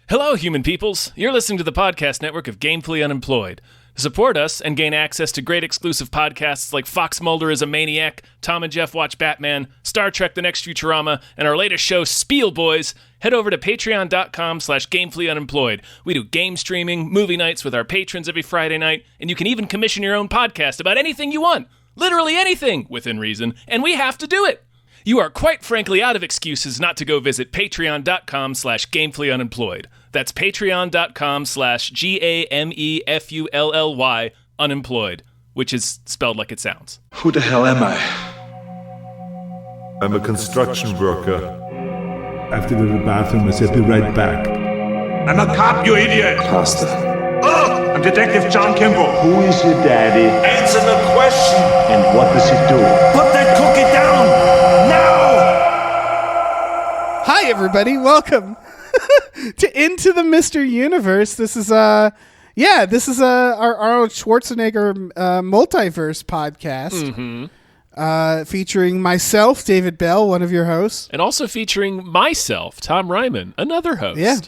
Hello, human peoples. You're listening to the podcast network of Gamefully Unemployed. To support us and gain access to great exclusive podcasts like Fox Mulder is a Maniac, Tom and Jeff Watch Batman, Star Trek The Next Futurama, and our latest show, Spiel Boys, head over to patreon.com/gamefullyunemployed. We do game streaming, movie nights with our patrons every Friday night, and you can even commission your own podcast about anything you want. Literally anything, within reason, and we have to do it. You are quite frankly out of excuses not to go visit patreon.com/gamefullyunemployed. That's patreon.com/GAMEFULLY unemployed, which is spelled like it sounds. Who the hell am I? I'm a construction worker. After the bathroom, I said, be right back. I'm a cop, you idiot! Pasta. Oh! I'm Detective John Kimball. Who is your daddy? Answer the question! And what does he do? Put that cookie down! Now! Hi, everybody. Welcome to Into the Mr. Universe. This is our Arnold Schwarzenegger multiverse podcast. Featuring myself, David Bell, one of your hosts. And also featuring myself, Tom Ryman, another host. Yeah.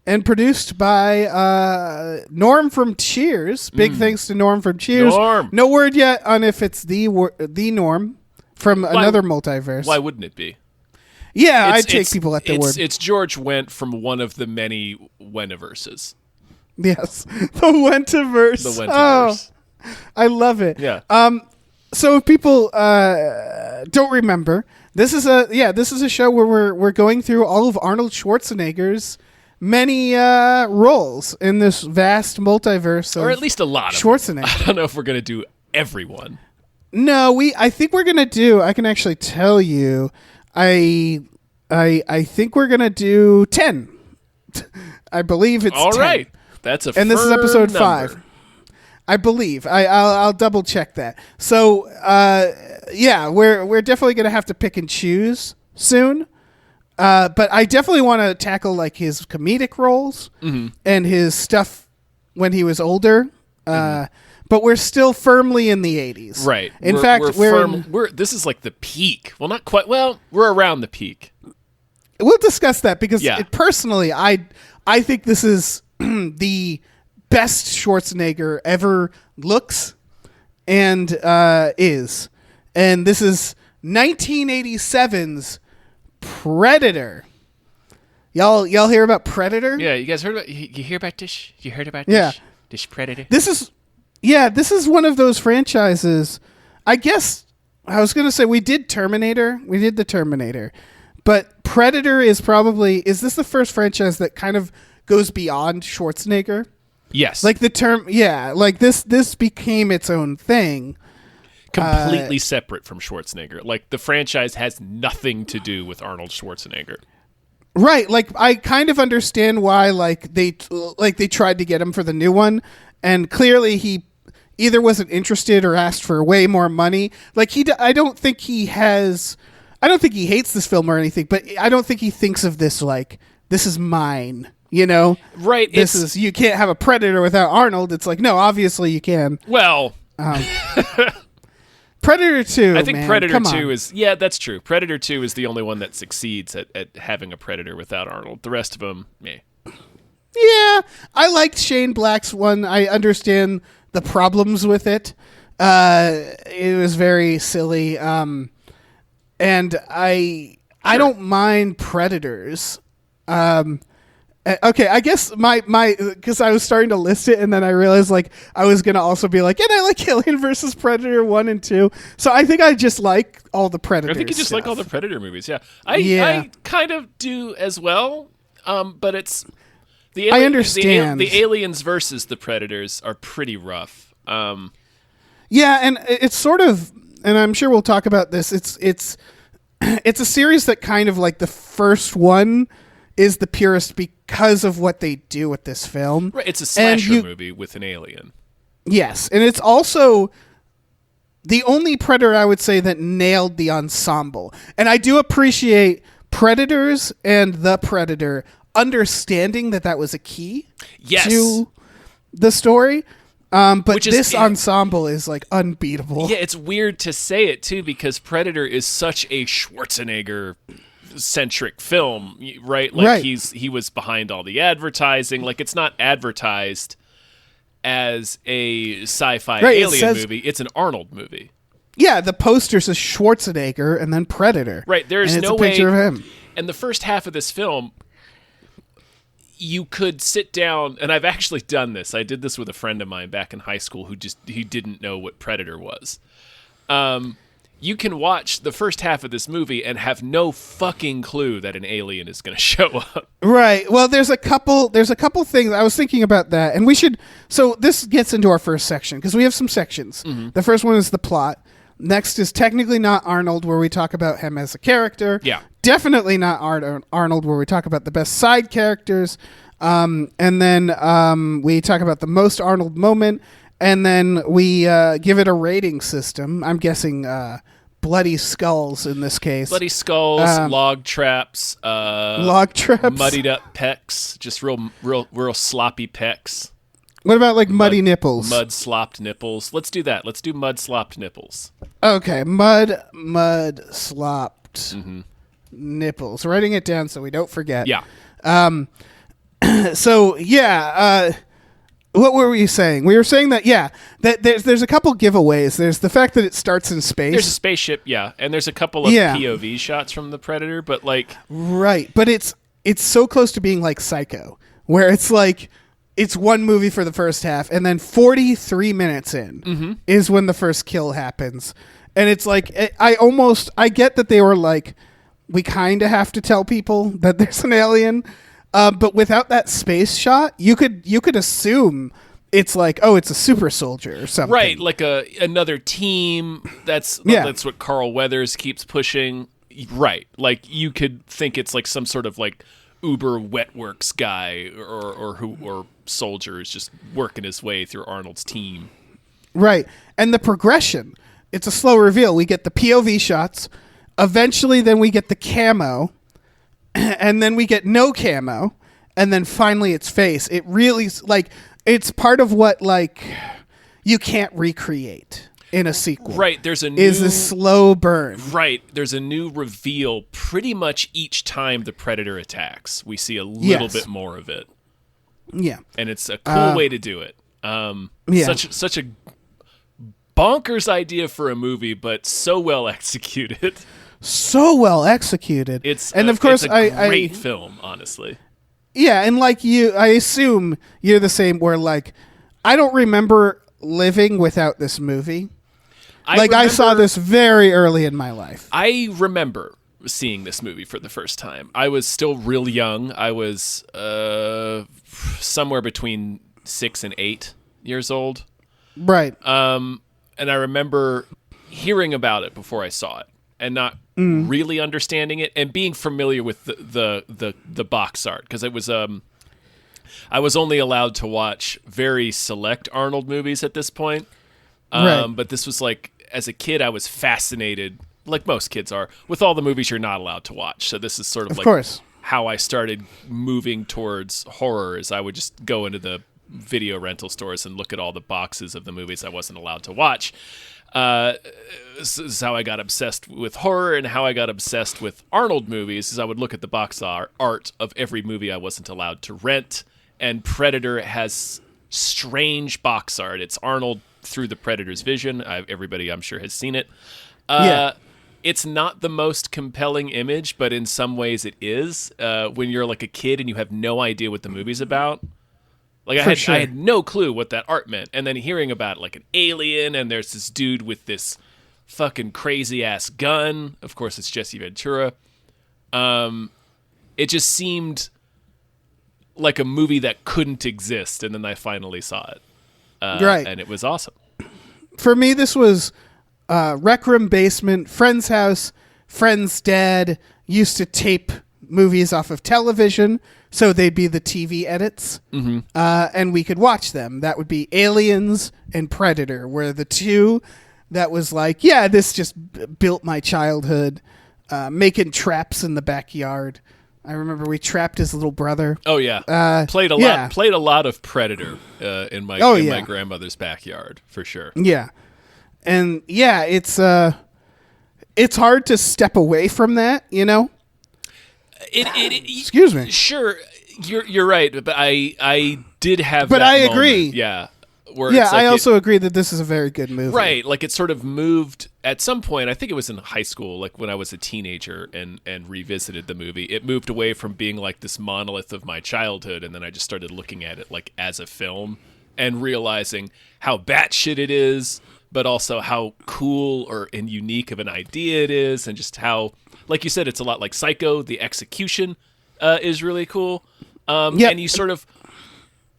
And produced by Norm from Cheers. Big thanks to Norm from Cheers. Norm. No word yet on if it's the Norm from another multiverse. Why wouldn't it be? Yeah, I take people at the word. It's George Wendt from one of the many Wentiverses. Yes. The Wentiverse. The Wentiverse. Oh, I love it. Yeah. So if people don't remember, this is a show where we're going through all of Arnold Schwarzenegger's many roles in this vast multiverse of or at least a lot of Schwarzenegger. I don't know if we're going to do everyone. No, I think we're going to do, I can actually tell you, I think we're going to do 10. I believe it's all 10. Right. That's a and this is episode number. 5. I believe. I'll double check that. So, we're definitely going to have to pick and choose soon. But I definitely want to tackle like his comedic roles and his stuff when he was older. But we're still firmly in the 80s. Right. In fact, this is like the peak. Well, not quite. Well, we're around the peak. We'll discuss that because personally, I think this is the best Schwarzenegger ever looks and is. And this is 1987's Predator. Y'all hear about Predator? Yeah, you guys heard about you hear about this? You heard about this Predator? This is one of those franchises. I guess I was going to say we did Terminator. We did the Terminator. But Predator is this the first franchise that kind of goes beyond Schwarzenegger? Yes. Like the term, like this became its own thing. Completely separate from Schwarzenegger. Like the franchise has nothing to do with Arnold Schwarzenegger. Right. Like I kind of understand why they tried to get him for the new one, and clearly he either wasn't interested or asked for way more money. Like I don't think he hates this film or anything, but I don't think he thinks of this like this is mine. You know, right? You can't have a Predator without Arnold. It's like, no, obviously you can. Well, Predator 2. I think man, Predator 2 is that's true. Predator 2 is the only one that succeeds at having a Predator without Arnold. The rest of them, meh. Yeah, I liked Shane Black's one. I understand the problems with it. It was very silly, and I don't mind Predators. Okay, I guess my because I was starting to list it and then I realized like I was gonna also be like, and I like Alien versus Predator 1 and 2. So I think I just like all the Predators. I think you just like all the Predator movies. Yeah, I kind of do as well. But it's I understand the Aliens versus the Predators are pretty rough. Yeah, and it's sort of, and I'm sure we'll talk about this. It's a series that kind of like the first one is the purest because of what they do with this film. Right, it's a slasher movie with an alien. Yes, and it's also the only Predator I would say that nailed the ensemble. And I do appreciate Predators and the Predator understanding that was a key to the story. But this ensemble is like unbeatable. Yeah, it's weird to say it too because Predator is such a Schwarzenegger centric film, right? Like Right. he was behind all the advertising. Like it's not advertised as a sci-fi Right, it alien says- movie. It's an Arnold movie. Yeah, the poster says Schwarzenegger and then Predator. Right, there's and it's no a picture way. of him. And the first half of this film, you could sit down, and I've actually done this. I did this with a friend of mine back in high school he didn't know what Predator was. You can watch the first half of this movie and have no fucking clue that an alien is going to show up. Right. Well, there's a couple things I was thinking about that, and we should. So this gets into our first section because we have some sections. Mm-hmm. The first one is the plot. Next is technically not Arnold, where we talk about him as a character. Yeah. Definitely not Arnold, where we talk about the best side characters. And then we talk about the most Arnold moment, and then we give it a rating system. I'm guessing bloody skulls in this case. Bloody skulls, log traps, log traps. muddied up pecs, just real sloppy pecs. What about like muddy nipples? Mud slopped nipples. Let's do that. Let's do mud slopped nipples. Okay, mud slopped Mm-hmm. nipples. Writing it down so we don't forget. Yeah. So yeah, what were we saying? We were saying that that there's a couple giveaways. There's the fact that it starts in space. There's a spaceship, yeah, and there's a couple of Yeah. POV shots from the Predator, but like, Right, but it's so close to being like Psycho, where it's like it's one movie for the first half, and then 43 minutes in is when the first kill happens, and it's like I get that they were like, we kind of have to tell people that there's an alien, but without that space shot, you could assume it's like, oh, it's a super soldier or something, right, like another team. That's what Carl Weathers keeps pushing. Right, like you could think it's like some sort of like Uber Wetworks guy or soldier is just working his way through Arnold's team. Right. And the progression, it's a slow reveal. We get the POV shots. Eventually, then we get the camo. And then we get no camo. And then finally, it's face. It really, like, it's part of what, like, you can't recreate in a sequel. Right. There's a new... Is the slow burn. Right. There's a new reveal pretty much each time the Predator attacks. We see a little bit more of it. Yeah. And it's a cool way to do it. Yeah. Such a bonkers idea for a movie, but so well executed. So well executed. And of course, it's a great film, honestly. Yeah, and like you, I assume you're the same. Where like, I don't remember living without this movie. I saw this very early in my life. I remember seeing this movie for the first time. I was still real young. I was somewhere between 6 and 8 years old. Right. And I remember hearing about it before I saw it and not really understanding it and being familiar with the box art, because it was I was only allowed to watch very select Arnold movies at this point. Right. But this was like, as a kid, I was fascinated, like most kids are, with all the movies you're not allowed to watch. So this is sort of like course. how I started moving towards horror, is I would just go into the video rental stores and look at all the boxes of the movies I wasn't allowed to watch. This is how I got obsessed with horror, and how I got obsessed with Arnold movies is I would look at the box art of every movie I wasn't allowed to rent, and Predator has strange box art. It's Arnold through the Predator's vision. Everybody, I'm sure, has seen it. It's not the most compelling image, but in some ways it is. When you're like a kid and you have no idea what the movie's about. Like I had no clue what that art meant. And then hearing about like an alien, and there's this dude with this fucking crazy ass gun. Of course, it's Jesse Ventura. It just seemed like a movie that couldn't exist, and then I finally saw it. Right. And it was awesome. For me, this was rec room basement, friend's house, friend's dad used to tape movies off of television, so they'd be the TV edits, and we could watch them. That would be Aliens and Predator, were the two that was like, yeah, this just built my childhood, making traps in the backyard. I remember we trapped his little brother. Oh yeah, played a lot of Predator in my grandmother's backyard for sure. Yeah, and yeah, it's hard to step away from that, you know. Excuse me. Sure, you're right, but I did have. But that I moment, agree. Yeah. Where Yeah, it's like I also agree that this is a very good movie. right, like it sort of moved at some point. I think it was in high school, like when I was a teenager and revisited the movie. It moved away from being like this monolith of my childhood, and then I just started looking at it like as a film and realizing how batshit it is, but also how cool and unique of an idea it is, and just how, like you said, it's a lot like Psycho. The execution is really cool, and you sort of.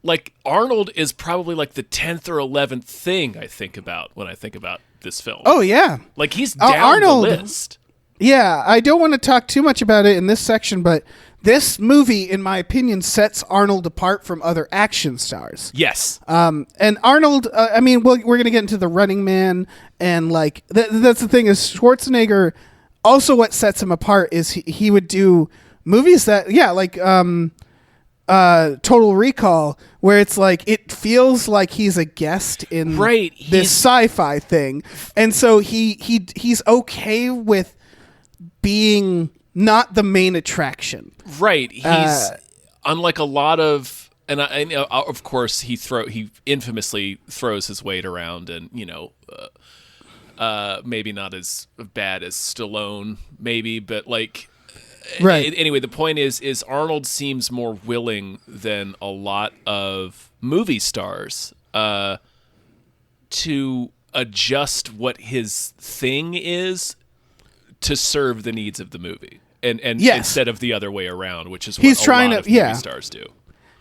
Like, Arnold is probably like the 10th or 11th thing I think about when I think about this film. Oh, yeah. Like, he's down Arnold, the list. Yeah, I don't want to talk too much about it in this section, but this movie, in my opinion, sets Arnold apart from other action stars. Yes. And Arnold, I mean, we're going to get into the Running Man, and, like, that's the thing is Schwarzenegger, also what sets him apart is he would do movies that, like, Total Recall, where it's like it feels like he's a guest in this sci-fi thing, and so he's okay with being not the main attraction. Right. He's unlike a lot of, and I know, of course, he infamously throws his weight around, and maybe not as bad as Stallone, maybe, but like. Right. Anyway, the point is Arnold seems more willing than a lot of movie stars to adjust what his thing is to serve the needs of the movie, and instead of the other way around, which is what a lot of movie stars do.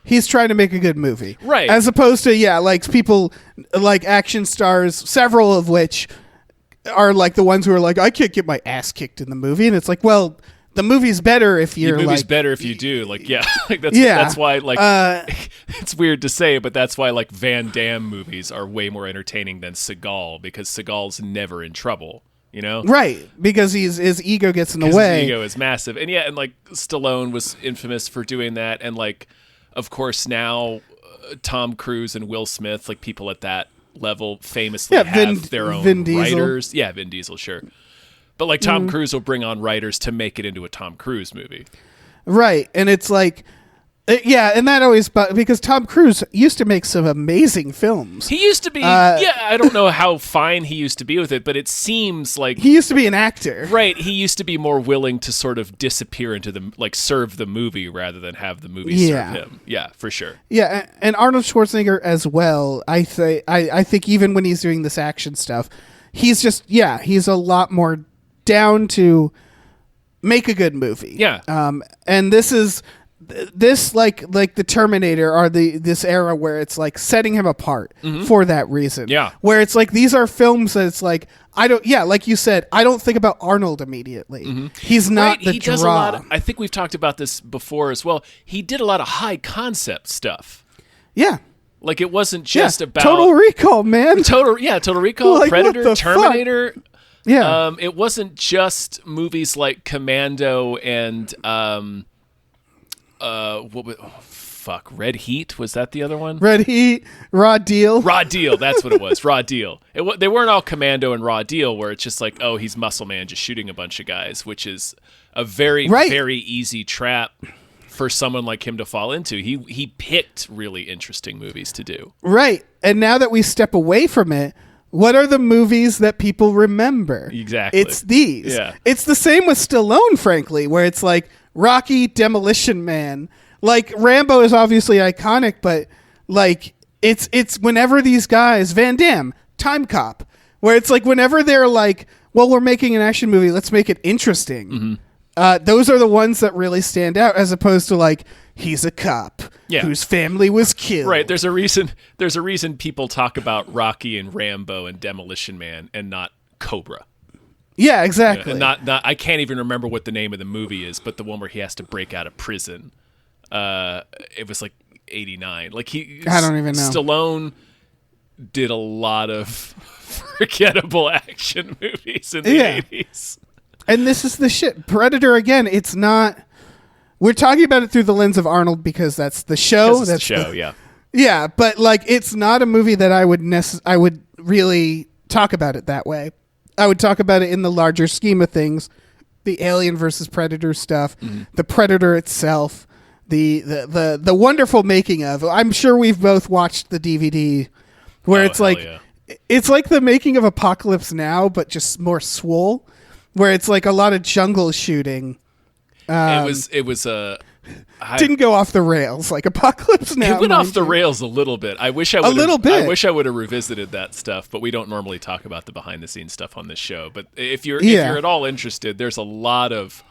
He's trying to make a good movie, right? As opposed to like people like action stars, several of which are like the ones who are like, I can't get my ass kicked in the movie, and it's like, well. The movie's better if you're the movie's like... better if you do. Like, yeah. Like that's why, like, it's weird to say, but that's why, like, Van Damme movies are way more entertaining than Seagal, because Seagal's never in trouble, you know? Right, because his ego gets in the way. His ego is massive. And yeah, and, like, Stallone was infamous for doing that. And, like, of course, now Tom Cruise and Will Smith, like, people at that level famously have their own writers. Yeah, Vin Diesel, sure. But like Tom Cruise will bring on writers to make it into a Tom Cruise movie. Right. And it's like, and that always, because Tom Cruise used to make some amazing films. He used to be, I don't know how fine he used to be with it, but it seems like... He used to be an actor. Right. He used to be more willing to sort of disappear into serve the movie rather than have the movie serve him. Yeah, for sure. Yeah, and Arnold Schwarzenegger as well, I think even when he's doing this action stuff, he's just, he's a lot more... down to make a good movie. Yeah. And this is like the Terminator or this era where it's like setting him apart for that reason. Yeah. Where it's like these are films that it's like like you said, I don't think about Arnold immediately. He's not the draw. Does a lot I think we've talked about this before as well. He did a lot of high concept stuff. Yeah. Like it wasn't just about Total Recall, man. Total Recall, like, Predator, Terminator. Fuck? Yeah. It wasn't just movies like Commando and Red Heat, was that the other one? Red Heat, Raw Deal. Raw Deal, that's what it was. Raw Deal. They weren't all Commando and Raw Deal where it's just like, oh, he's Muscle Man just shooting a bunch of guys, which is a very very easy trap for someone like him to fall into. He picked really interesting movies to do. Right. And now that we step away from it, what are the movies that people remember? Exactly. It's these. Yeah. It's the same with Stallone, frankly, where it's like Rocky, Demolition Man. Like Rambo is obviously iconic, but like it's whenever these guys, Van Damme, Time Cop, where it's like whenever they're like, well, we're making an action movie, let's make it interesting. Those are the ones that really stand out, as opposed to like, he's a cop whose family was killed. Right. There's a reason people talk about Rocky and Rambo and Demolition Man and not Cobra. Yeah, exactly. And not I can't even remember what the name of the movie is, but the one where he has to break out of prison. It was like 89. Like I don't even know. Stallone did a lot of forgettable action movies in the 80s. And this is the shit. Predator, again, it's not... We're talking about it through the lens of Arnold because that's the show. That's the show, yeah. Yeah, but like it's not a movie that I would really talk about it that way. I would talk about it in the larger scheme of things the Alien versus Predator stuff, the Predator itself, the wonderful making of. I'm sure we've both watched the DVD where it's like it's like the making of Apocalypse Now, but just more swole, where it's like a lot of jungle shooting. It was didn't go off the rails like Apocalypse Now. It went off the rails a little bit. I wish I would have revisited that stuff, but we don't normally talk about the behind the scenes stuff on this show. But if you're at all interested, there's a lot of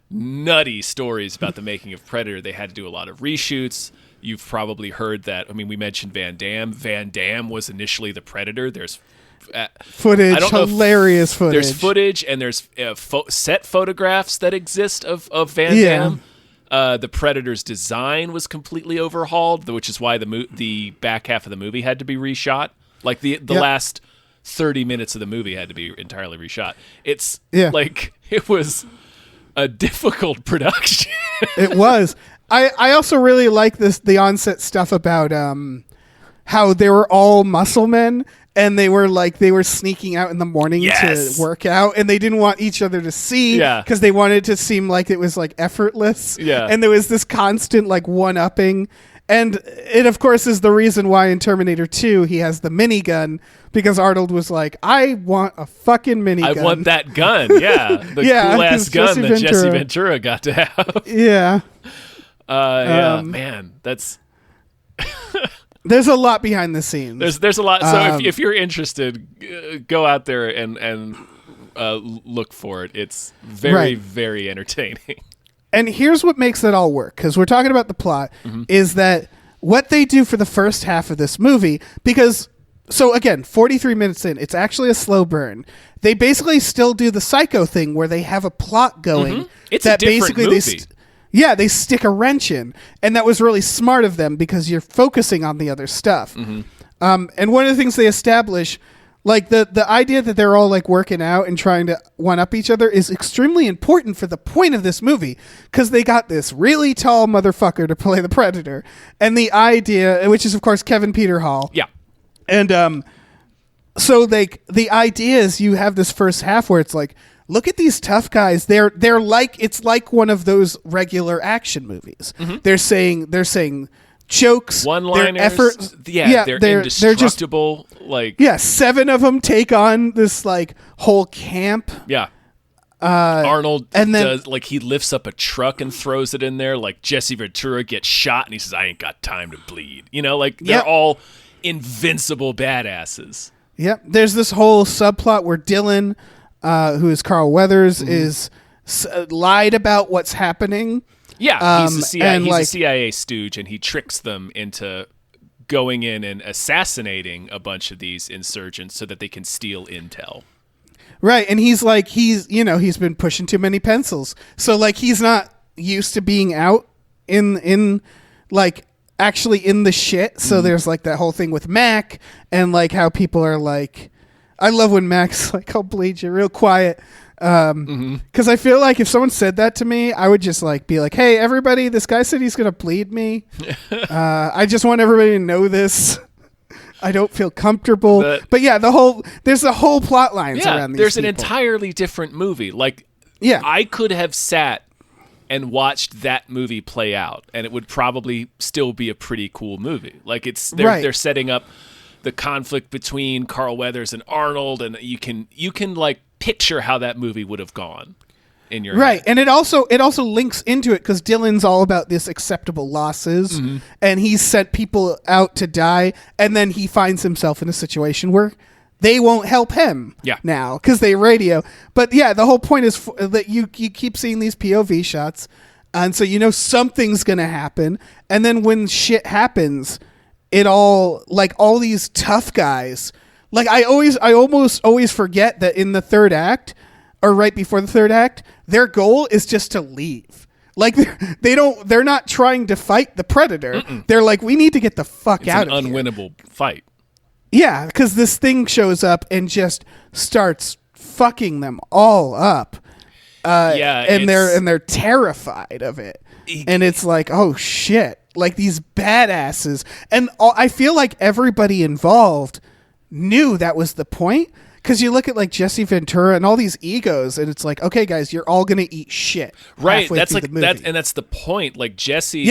nutty stories about the making of Predator. They had to do a lot of reshoots. You've probably heard that. I mean, we mentioned Van Damme. Van Damme was initially the Predator. There's footage, hilarious footage. There's footage, and there's set photographs that exist of Van Damme. The Predator's design was completely overhauled, which is why the back half of the movie had to be reshot. Like the last 30 minutes of the movie had to be entirely reshot. It's like it was a difficult production. It was. I also really like the onset stuff about how they were all muscle men. And they were sneaking out in the morning to work out, and they didn't want each other to see because they wanted it to seem like it was like effortless. Yeah. And there was this constant like one-upping. And it, of course, is the reason why in Terminator 2 he has the minigun, because Arnold was like, I want a fucking minigun. I want that gun, yeah. The cool-ass gun that Jesse Ventura got to have. Yeah. Man, that's... There's a lot behind the scenes. There's a lot. So if you're interested, go out there and look for it. It's very, very entertaining. And here's what makes it all work, because we're talking about the plot, is that what they do for the first half of this movie, because, so again, 43 minutes in, it's actually a slow burn. They basically still do the Psycho thing where they have a plot going. It's that a different movie. They stick a wrench in, and that was really smart of them because you're focusing on the other stuff. And one of the things they establish, like the idea that they're all like working out and trying to one up each other, is extremely important for the point of this movie, because they got this really tall motherfucker to play the Predator, and the idea, which is of course Kevin Peter Hall. Yeah, and so the idea is you have this first half where it's like, look at these tough guys. They're like, it's like one of those regular action movies. They're saying jokes, one-liners. They're indestructible. Just, 7 of them take on this like whole camp. Yeah. Arnold does, like, he lifts up a truck and throws it in there. Like Jesse Ventura gets shot and he says, "I ain't got time to bleed." You know, like they're all invincible badasses. Yep. There's this whole subplot where Dylan, who is Carl Weathers, is lied about what's happening. Yeah, he's a CIA stooge, and he tricks them into going in and assassinating a bunch of these insurgents so that they can steal intel. Right, and he's been pushing too many pencils. So like he's not used to being out in like actually in the shit. So there's like that whole thing with Mac, and like how people are like, I love when Mac's like, "I'll bleed you," real quiet. Because I feel like if someone said that to me, I would just like be like, "Hey, everybody, this guy said he's gonna bleed me. I just want everybody to know this. I don't feel comfortable." But yeah, there's the whole plot lines around these. There's an entirely different movie. Like, I could have sat and watched that movie play out, and it would probably still be a pretty cool movie. Like they're setting up the conflict between Carl Weathers and Arnold, and you can like picture how that movie would have gone in your head. And it also links into it because Dylan's all about this acceptable losses, and he's sent people out to die, and then he finds himself in a situation where they won't help him now because they radio. But yeah, the whole point is that you keep seeing these POV shots, and so you know something's gonna happen, and then when shit happens, it all, like, all these tough guys, like I almost always forget that in the third act, or right before the third act, their goal is just to leave. Like they're not trying to fight the Predator. They're like, we need to get the fuck out of here. It's an unwinnable fight. Yeah, because this thing shows up and just starts fucking them all up. And they're terrified of it. And it's like, oh shit. Like these badasses. And I feel like everybody involved knew that was the point, Because you look at like Jesse Ventura and all these egos, and it's like, okay, guys, you're all gonna eat shit. Right. That's like that, and that's the point. Like Jesse,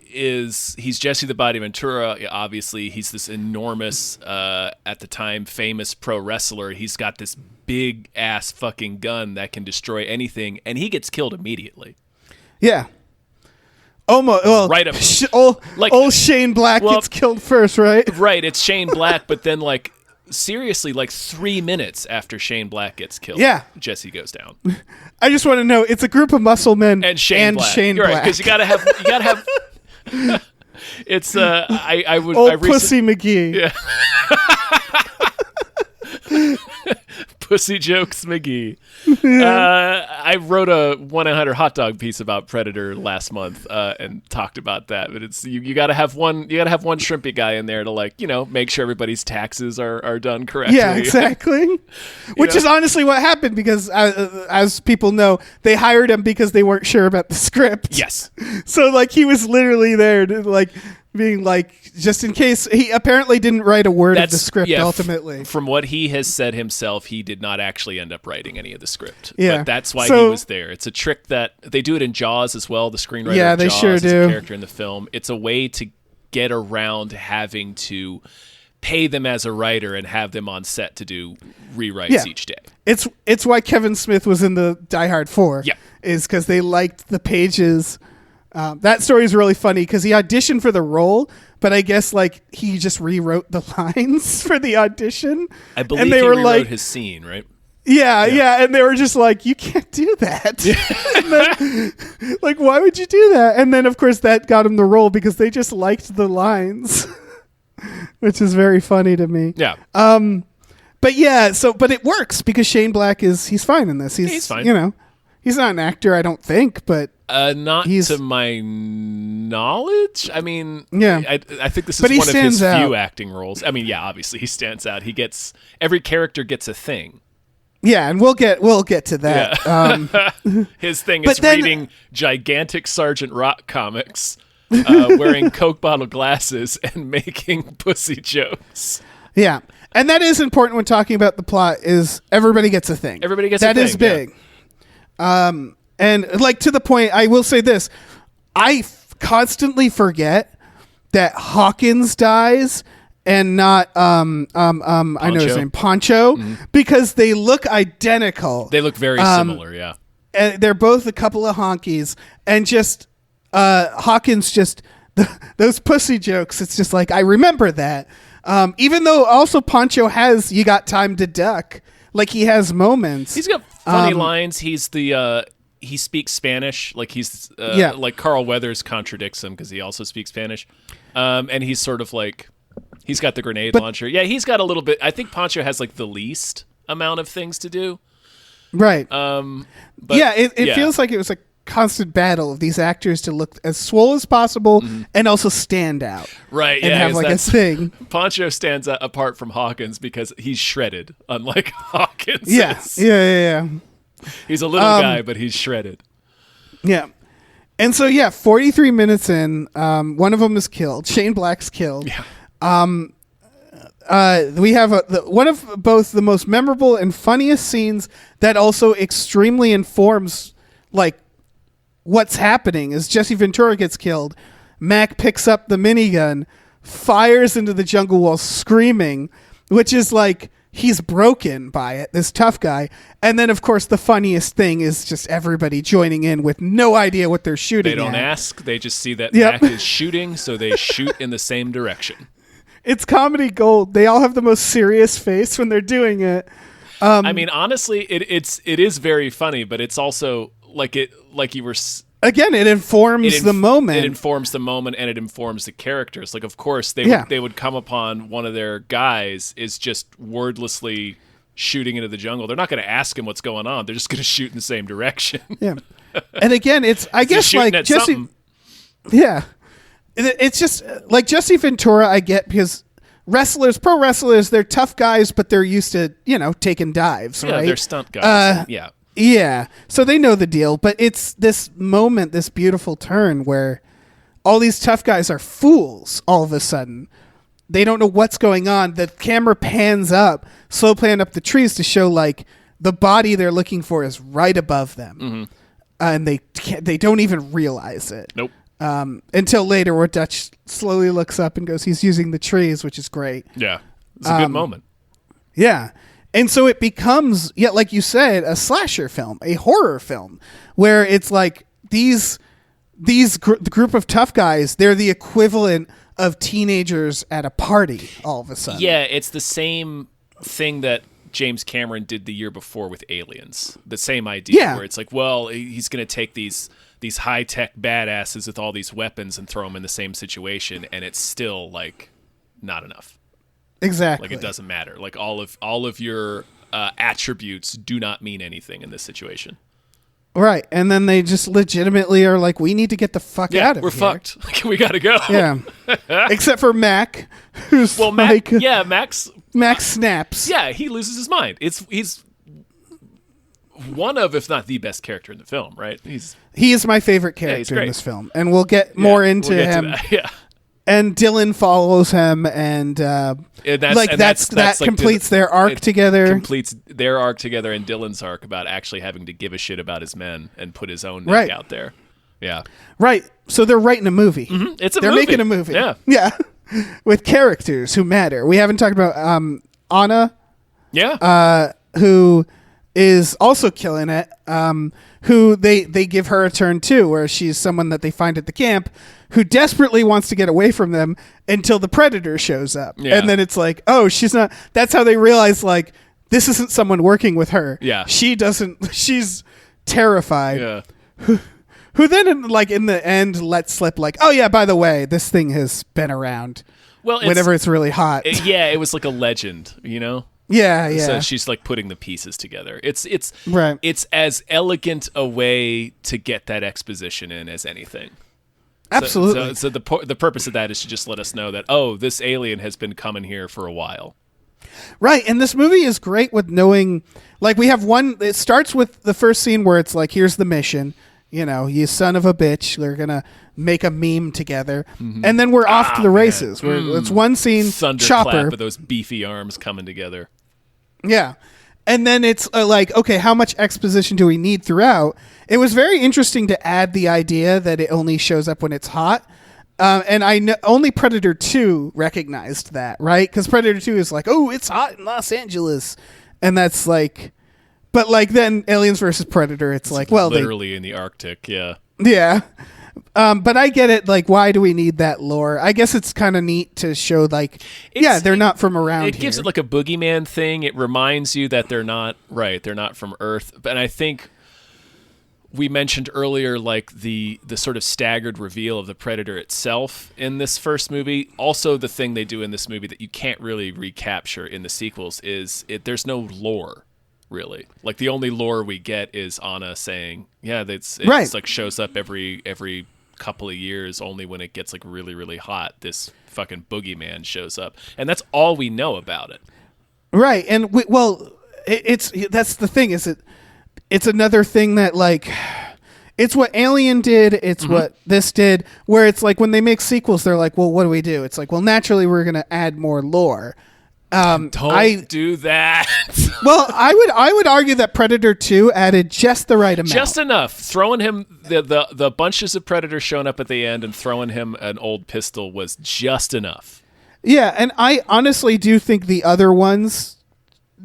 he's Jesse the Body Ventura. Obviously, he's this enormous, at the time, famous pro wrestler. He's got this big ass fucking gun that can destroy anything, and he gets killed immediately. Yeah. Almost. Well, right. Old Shane Black gets killed first, right? Right. It's Shane Black, but then like. Seriously, like 3 minutes after Shane Black gets killed, Jesse goes down. I just want to know, it's a group of muscle men and Shane Black. You're right, because you gotta have. It's Pussy McGee. Yeah. Pussy Jokes McGee. I wrote a 1-800 hot dog piece about Predator last month and talked about that. But it's you got to have one shrimpy guy in there to make sure everybody's taxes are done correctly. Yeah, exactly. Which is honestly what happened because as people know, they hired him because they weren't sure about the script. Yes. So he was literally there to being just in case. He apparently didn't write a word of the script ultimately. From what he has said himself, he did not actually end up writing any of the script. Yeah. But that's why he was there. It's a trick that they do it in Jaws as well. The screenwriter of they Jaws sure is do. a character in the film. It's a way to get around having to pay them as a writer and have them on set to do rewrites each day. It's why Kevin Smith was in the Die Hard 4. Yeah. Is because they liked the pages. That story is really funny because he auditioned for the role, but I guess he just rewrote the lines for the audition. I believe he rewrote his scene, right? Yeah, and they were just like, you can't do that. And then, why would you do that? And then, of course, that got him the role because they just liked the lines, which is very funny to me. Yeah. But it works because Shane Black he's fine in this. He's fine. He's not an actor, I don't think, but not to my knowledge. I mean, I think this is one of his few acting roles. I mean, obviously he stands out. Every character gets a thing. Yeah, and we'll get to that. Yeah. His thing is reading gigantic Sergeant Rock comics, wearing Coke bottle glasses, and making pussy jokes. Yeah, and that is important when talking about the plot. Is everybody gets a thing? Everybody gets a thing. That is big. Yeah. And to the point, I will say this: I constantly forget that Hawkins dies and not I know his name, Poncho, because they look identical. They look very similar, yeah. And they're both a couple of honkies, and just Hawkins those pussy jokes. It's just I remember that. Even though also Poncho has "You Got Time to Duck." He has moments. He's got funny lines. He's he speaks Spanish. He's Carl Weathers contradicts him because he also speaks Spanish. And he's sort of he's got the grenade launcher. Yeah, he's got a little bit. I think Poncho has the least amount of things to do. Right. It feels like it was a constant battle of these actors to look as swole as possible and also stand out. Right, and have a thing. Poncho stands apart from Hawkins because he's shredded, unlike Hawkins. Yeah. He's a little guy, but he's shredded. Yeah. And so 43 minutes in, one of them is killed. Shane Black's killed. Yeah. We have one of both the most memorable and funniest scenes that also extremely informs what's happening. As Jesse Ventura gets killed, Mac picks up the minigun, fires into the jungle while screaming, which is he's broken by it, this tough guy. And then, of course, the funniest thing is just everybody joining in with no idea what they're shooting at. They don't ask. They just see that Mac is shooting, so they shoot in the same direction. It's comedy gold. They all have the most serious face when they're doing it. I mean, honestly, it is very funny, but it's also you were. Again, it informs the moment. It informs the moment, and it informs the characters. Of course, they would come upon one of their guys is just wordlessly shooting into the jungle. They're not going to ask him what's going on. They're just going to shoot in the same direction. Yeah, and again, it's I guess Jesse. Something. Yeah, it's just Jesse Ventura. I get because pro wrestlers, they're tough guys, but they're used to taking dives. Yeah, right? They're stunt guys. Yeah, so they know the deal, but it's this moment, this beautiful turn where all these tough guys are fools all of a sudden. they don't know what's going on. The camera pans up, slow pan up the trees to show like the body they're looking for is right above them, and they don't even realize it. Nope. Until later, where Dutch slowly looks up and goes, "He's using the trees," which is great. Yeah, it's a good moment. Yeah. And so it becomes, like you said, a slasher film, a horror film, where it's like these group of tough guys, they're the equivalent of teenagers at a party all of a sudden. Yeah, it's the same thing that James Cameron did the year before with Aliens. The same idea where it's like, well, he's going to take these high-tech badasses with all these weapons and throw them in the same situation, and it's still like not enough. Exactly. Like it doesn't matter. Like all of your attributes do not mean anything in this situation. Right. And then they just legitimately are like, we need to get the fuck out of we're here. Fucked. We got to go. Yeah. Except for Mac, who's Max snaps. Yeah, he loses his mind. He's one of, if not the best character in the film, right? He is my favorite character in this film. And we'll get more into him. Yeah. And Dylan follows him, and that completes their arc together. Completes their arc together, and Dylan's arc about actually having to give a shit about his men and put his own neck out there. Yeah, right. So they're writing a movie. Mm-hmm. They're making a movie. Yeah, with characters who matter. We haven't talked about Anna. Yeah, who is also killing it. Who they give her a turn too, where she's someone that they find at the camp who desperately wants to get away from them until the predator shows up. Yeah. And then it's like, oh, she's not. That's how they realize, like, this isn't someone working with her. Yeah. She's terrified. Yeah. Who then, in the end, lets slip, like, oh, yeah, by the way, this thing has been around. Well, whenever it's really hot. It was like a legend, you know? Yeah. So she's like putting the pieces together. It's right. It's as elegant a way to get that exposition in as anything. Absolutely. So the purpose of that is to just let us know that, oh, this alien has been coming here for a while. Right. And this movie is great with knowing, like, we have it starts with the first scene where it's like, here's the mission, you son of a bitch, they're going to make a meme together. Mm-hmm. And then we're off to the races. It's one scene, thunderclap chopper. Of those beefy arms coming together. Yeah. And then it's like, okay, how much exposition do we need throughout? It was very interesting to add the idea that it only shows up when it's hot. And I know only Predator 2 recognized that, right? Because Predator 2 is like, oh, it's hot in Los Angeles. And that's like, but like then Aliens versus Predator, it's like, well, literally in the Arctic, yeah. Yeah. But I get it. Like, why do we need that lore? I guess it's kind of neat to show, like, they're not from around here. It gives it like a boogeyman thing. It reminds you that they're not from Earth. And I think we mentioned earlier, like, the sort of staggered reveal of the Predator itself in this first movie. Also, the thing they do in this movie that you can't really recapture in the sequels is there's no lore. Really, like the only lore we get is Anna saying, "Yeah, it's right. Like shows up every couple of years. Only when it gets like really really hot, this fucking boogeyman shows up, and that's all we know about it." Right, and that's the thing. It's another thing that like it's what Alien did. It's what this did. Where it's like when they make sequels, they're like, "Well, what do we do?" It's like, "Well, naturally, we're going to add more lore." Don't do that. Well, I would argue that Predator 2 added just the right amount. Just enough. Throwing him the bunches of Predators showing up at the end and throwing him an old pistol was just enough. Yeah, and I honestly do think the other ones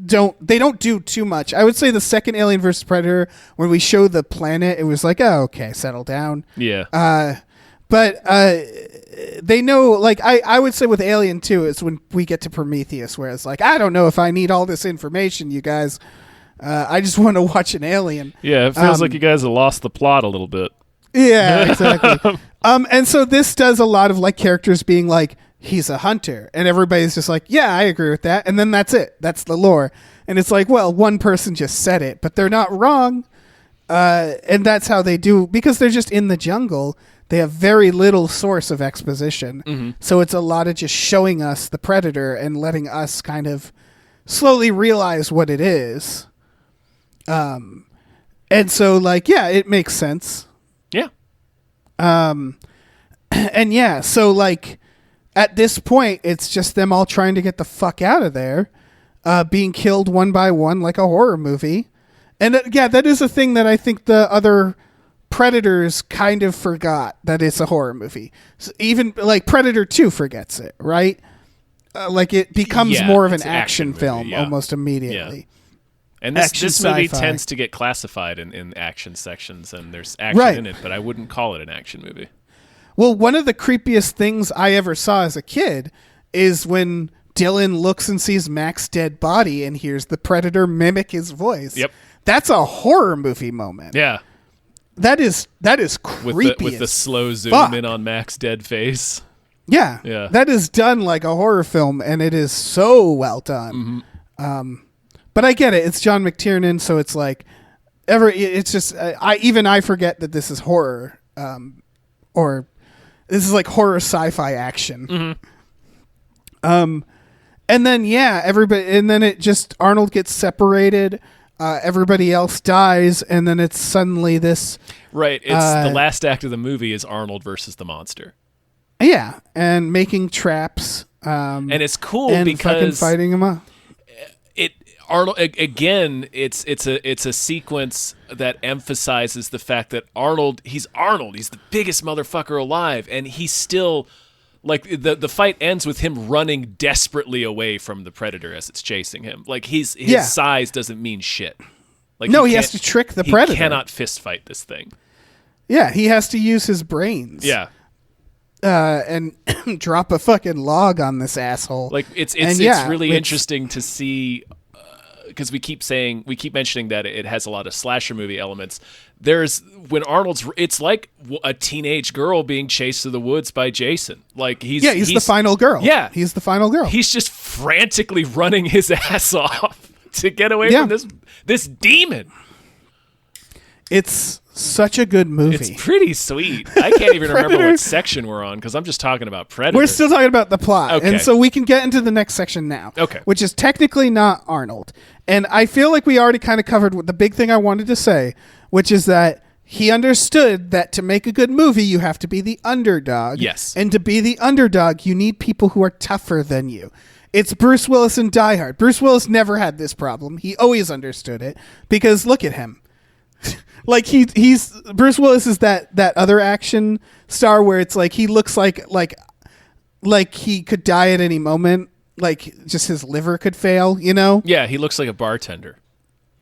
don't do too much. I would say the second Alien vs. Predator, when we show the planet, it was like, oh, okay, settle down. Yeah. But they know, like, I would say with Alien 2, it's when we get to Prometheus, where it's like, I don't know if I need all this information, you guys. I just want to watch an alien. Yeah, it feels like you guys have lost the plot a little bit. Yeah, exactly. And so this does a lot of, like, characters being like, he's a hunter. And everybody's just like, yeah, I agree with that. And then that's it. That's the lore. And it's like, well, one person just said it, but they're not wrong. And that's how they do, because they're just in the jungle. They have very little source of exposition. Mm-hmm. So it's a lot of just showing us the Predator and letting us kind of slowly realize what it is. And so, like, yeah, it makes sense. Yeah. And yeah, so, like, at this point, it's just them all trying to get the fuck out of there, being killed one by one like a horror movie. And that is a thing that I think the other Predators kind of forgot, that it's a horror movie. So even like Predator 2 forgets it, right? Like it becomes more of an action film almost immediately. Yeah. And this movie tends to get classified in action sections, and there's action in it, but I wouldn't call it an action movie. Well, one of the creepiest things I ever saw as a kid is when Dylan looks and sees Mac's dead body and hears the Predator mimic his voice. Yep. That's a horror movie moment. Yeah. That is creepy with the slow zoom in on Mac's dead face. Yeah. Yeah. That is done like a horror film, and it is so well done. Mm-hmm. But I get it. It's John McTiernan, so it's like it's just I forget that this is horror, or this is like horror sci-fi action. Mm-hmm. And then everybody, and then it just Arnold gets separated. Everybody else dies, and then it's suddenly this. Right. It's the last act of the movie is Arnold versus the monster. Yeah, and making traps. And it's cool and because fucking fighting him up. Arnold again. It's a sequence that emphasizes the fact that Arnold. He's the biggest motherfucker alive, and he's still. Like the fight ends with him running desperately away from the Predator as it's chasing him. Like his size doesn't mean shit. Like he has to trick the Predator. He cannot fist fight this thing. Yeah, he has to use his brains. Yeah. And drop a fucking log on this asshole. Like it's really interesting to see, because we keep mentioning that it has a lot of slasher movie elements. It's like a teenage girl being chased through the woods by Jason. Like he's the final girl. Yeah, he's the final girl. He's just frantically running his ass off to get away from this demon. It's such a good movie. It's pretty sweet. I can't even remember what section we're on because I'm just talking about Predator. We're still talking about the plot. Okay. And so we can get into the next section now. Okay. Which is technically not Arnold. And I feel like we already kind of covered the big thing I wanted to say, which is that he understood that to make a good movie, you have to be the underdog. Yes. And to be the underdog, you need people who are tougher than you. It's Bruce Willis in Die Hard. Bruce Willis never had this problem. He always understood it because look at him. Like he's Bruce Willis is that other action star where it's like he looks like he could die at any moment, like just his liver could fail, you know? Yeah, he looks like a bartender.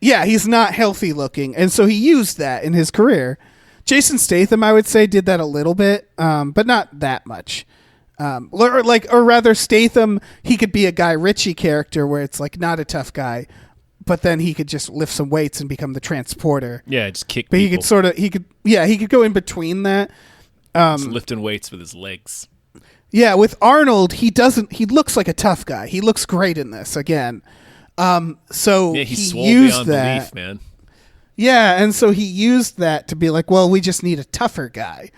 Yeah, he's not healthy looking, and so he used that in his career. Jason Statham, I would say, did that a little bit, but not that much. Or rather, Statham, he could be a Guy Ritchie character where it's like not a tough guy, but then he could just lift some weights and become the transporter. Yeah, just kick but people. He could go in between that. Just lifting weights with his legs. Yeah, with Arnold, he looks like a tough guy. He looks great in this again. So yeah, he swole used beyond that. belief, man. Yeah, and so he used that to be like, well, we just need a tougher guy.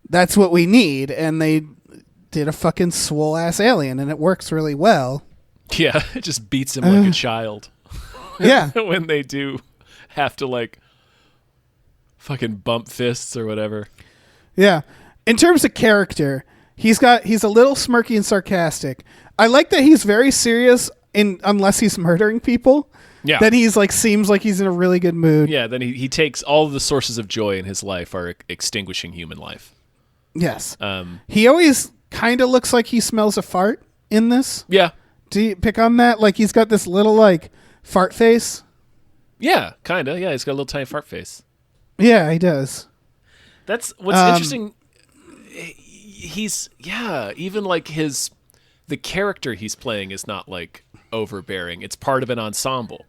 That's what we need. And they did a fucking swole ass alien, and it works really well. Yeah, it just beats him like a child. Yeah. When they do have to like fucking bump fists or whatever. Yeah. In terms of character, he's a little smirky and sarcastic. I like that he's very serious unless he's murdering people. Yeah. Then he's like seems like he's in a really good mood. Yeah, then he takes all of the sources of joy in his life are extinguishing human life. Yes. He always kind of looks like he smells a fart in this. Yeah. Do you pick on that? Like he's got this little like fart face. Yeah, kind of. Yeah, he's got a little tiny fart face. Yeah, he does. That's what's interesting. Even like the character he's playing is not like overbearing. It's part of an ensemble.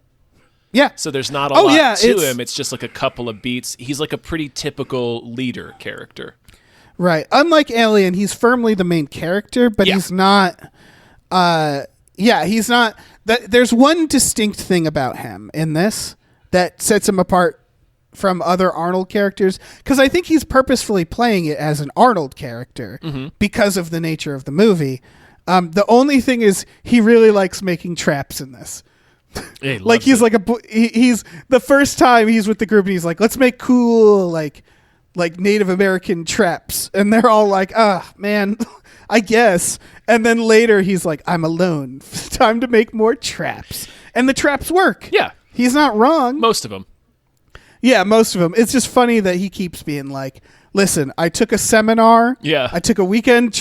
Yeah. So there's not a lot to him. It's just like a couple of beats. He's like a pretty typical leader character. Right. Unlike Alien, he's firmly the main character, but he's not. He's not. There's one distinct thing about him in this that sets him apart from other Arnold characters, because I think he's purposefully playing it as an Arnold character because of the nature of the movie. The only thing is he really likes making traps in this. Yeah, like he's like he's the first time he's with the group and he's like, let's make cool like Native American traps, and they're all like, man, I guess. And then later he's like, I'm alone. Time to make more traps. And the traps work. Yeah. He's not wrong. Most of them. Yeah, most of them. It's just funny that he keeps being like, listen, I took a seminar. Yeah. I took a weekend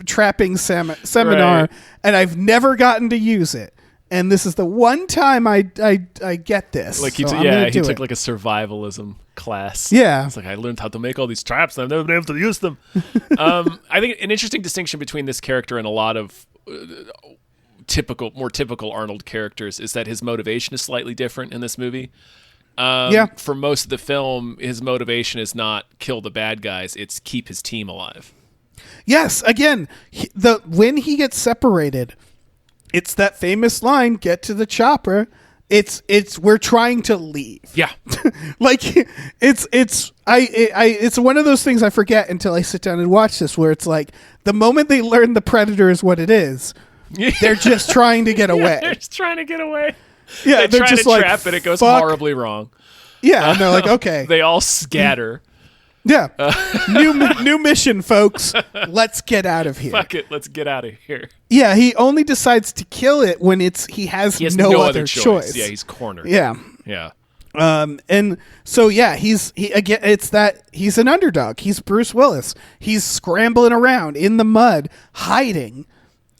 trapping seminar, Right. and I've never gotten to use it. And this is the one time I get this. Like he so I'm gonna do took it. like a survivalism class. Yeah. It's like I learned how to make all these traps and I've never been able to use them. I think an interesting distinction between this character and a lot of more typical Arnold characters is that his motivation is slightly different in this movie. For most of the film, his motivation is not kill the bad guys; it's keep his team alive. Yes, again, when he gets separated, it's that famous line: "Get to the chopper." It's we're trying to leave. Yeah, Like it's one of those things I forget until I sit down and watch this, where it's like the moment they learn the predator is what it is, they're just trying to get away. they're just trying to get away. Yeah, they they're try just to like, trap it. It goes fuck. horribly wrong. Yeah, and they're like, okay, They all scatter. yeah, new mission, folks. Let's get out of here. Fuck it, let's get out of here. Yeah, he only decides to kill it when he has no other choice. Yeah, he's cornered. Yeah. Yeah. And so he's an underdog. He's Bruce Willis. He's scrambling around in the mud, hiding,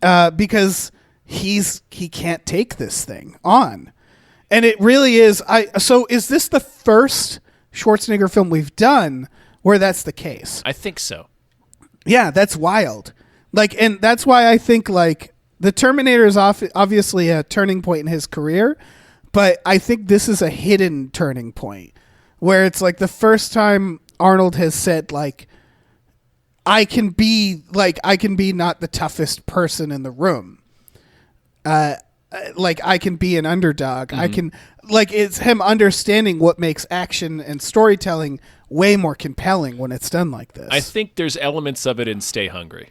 because he can't take this thing on. And it really is. So is this the first Schwarzenegger film we've done where that's the case? I think so. Yeah, that's wild. And that's why I think the Terminator is obviously a turning point in his career, but I think this is a hidden turning point where it's the first time Arnold has said I can be not the toughest person in the room. I can be an underdog. Mm-hmm. I can it's him understanding what makes action and storytelling way more compelling when it's done like this. I think there's elements of it in Stay Hungry.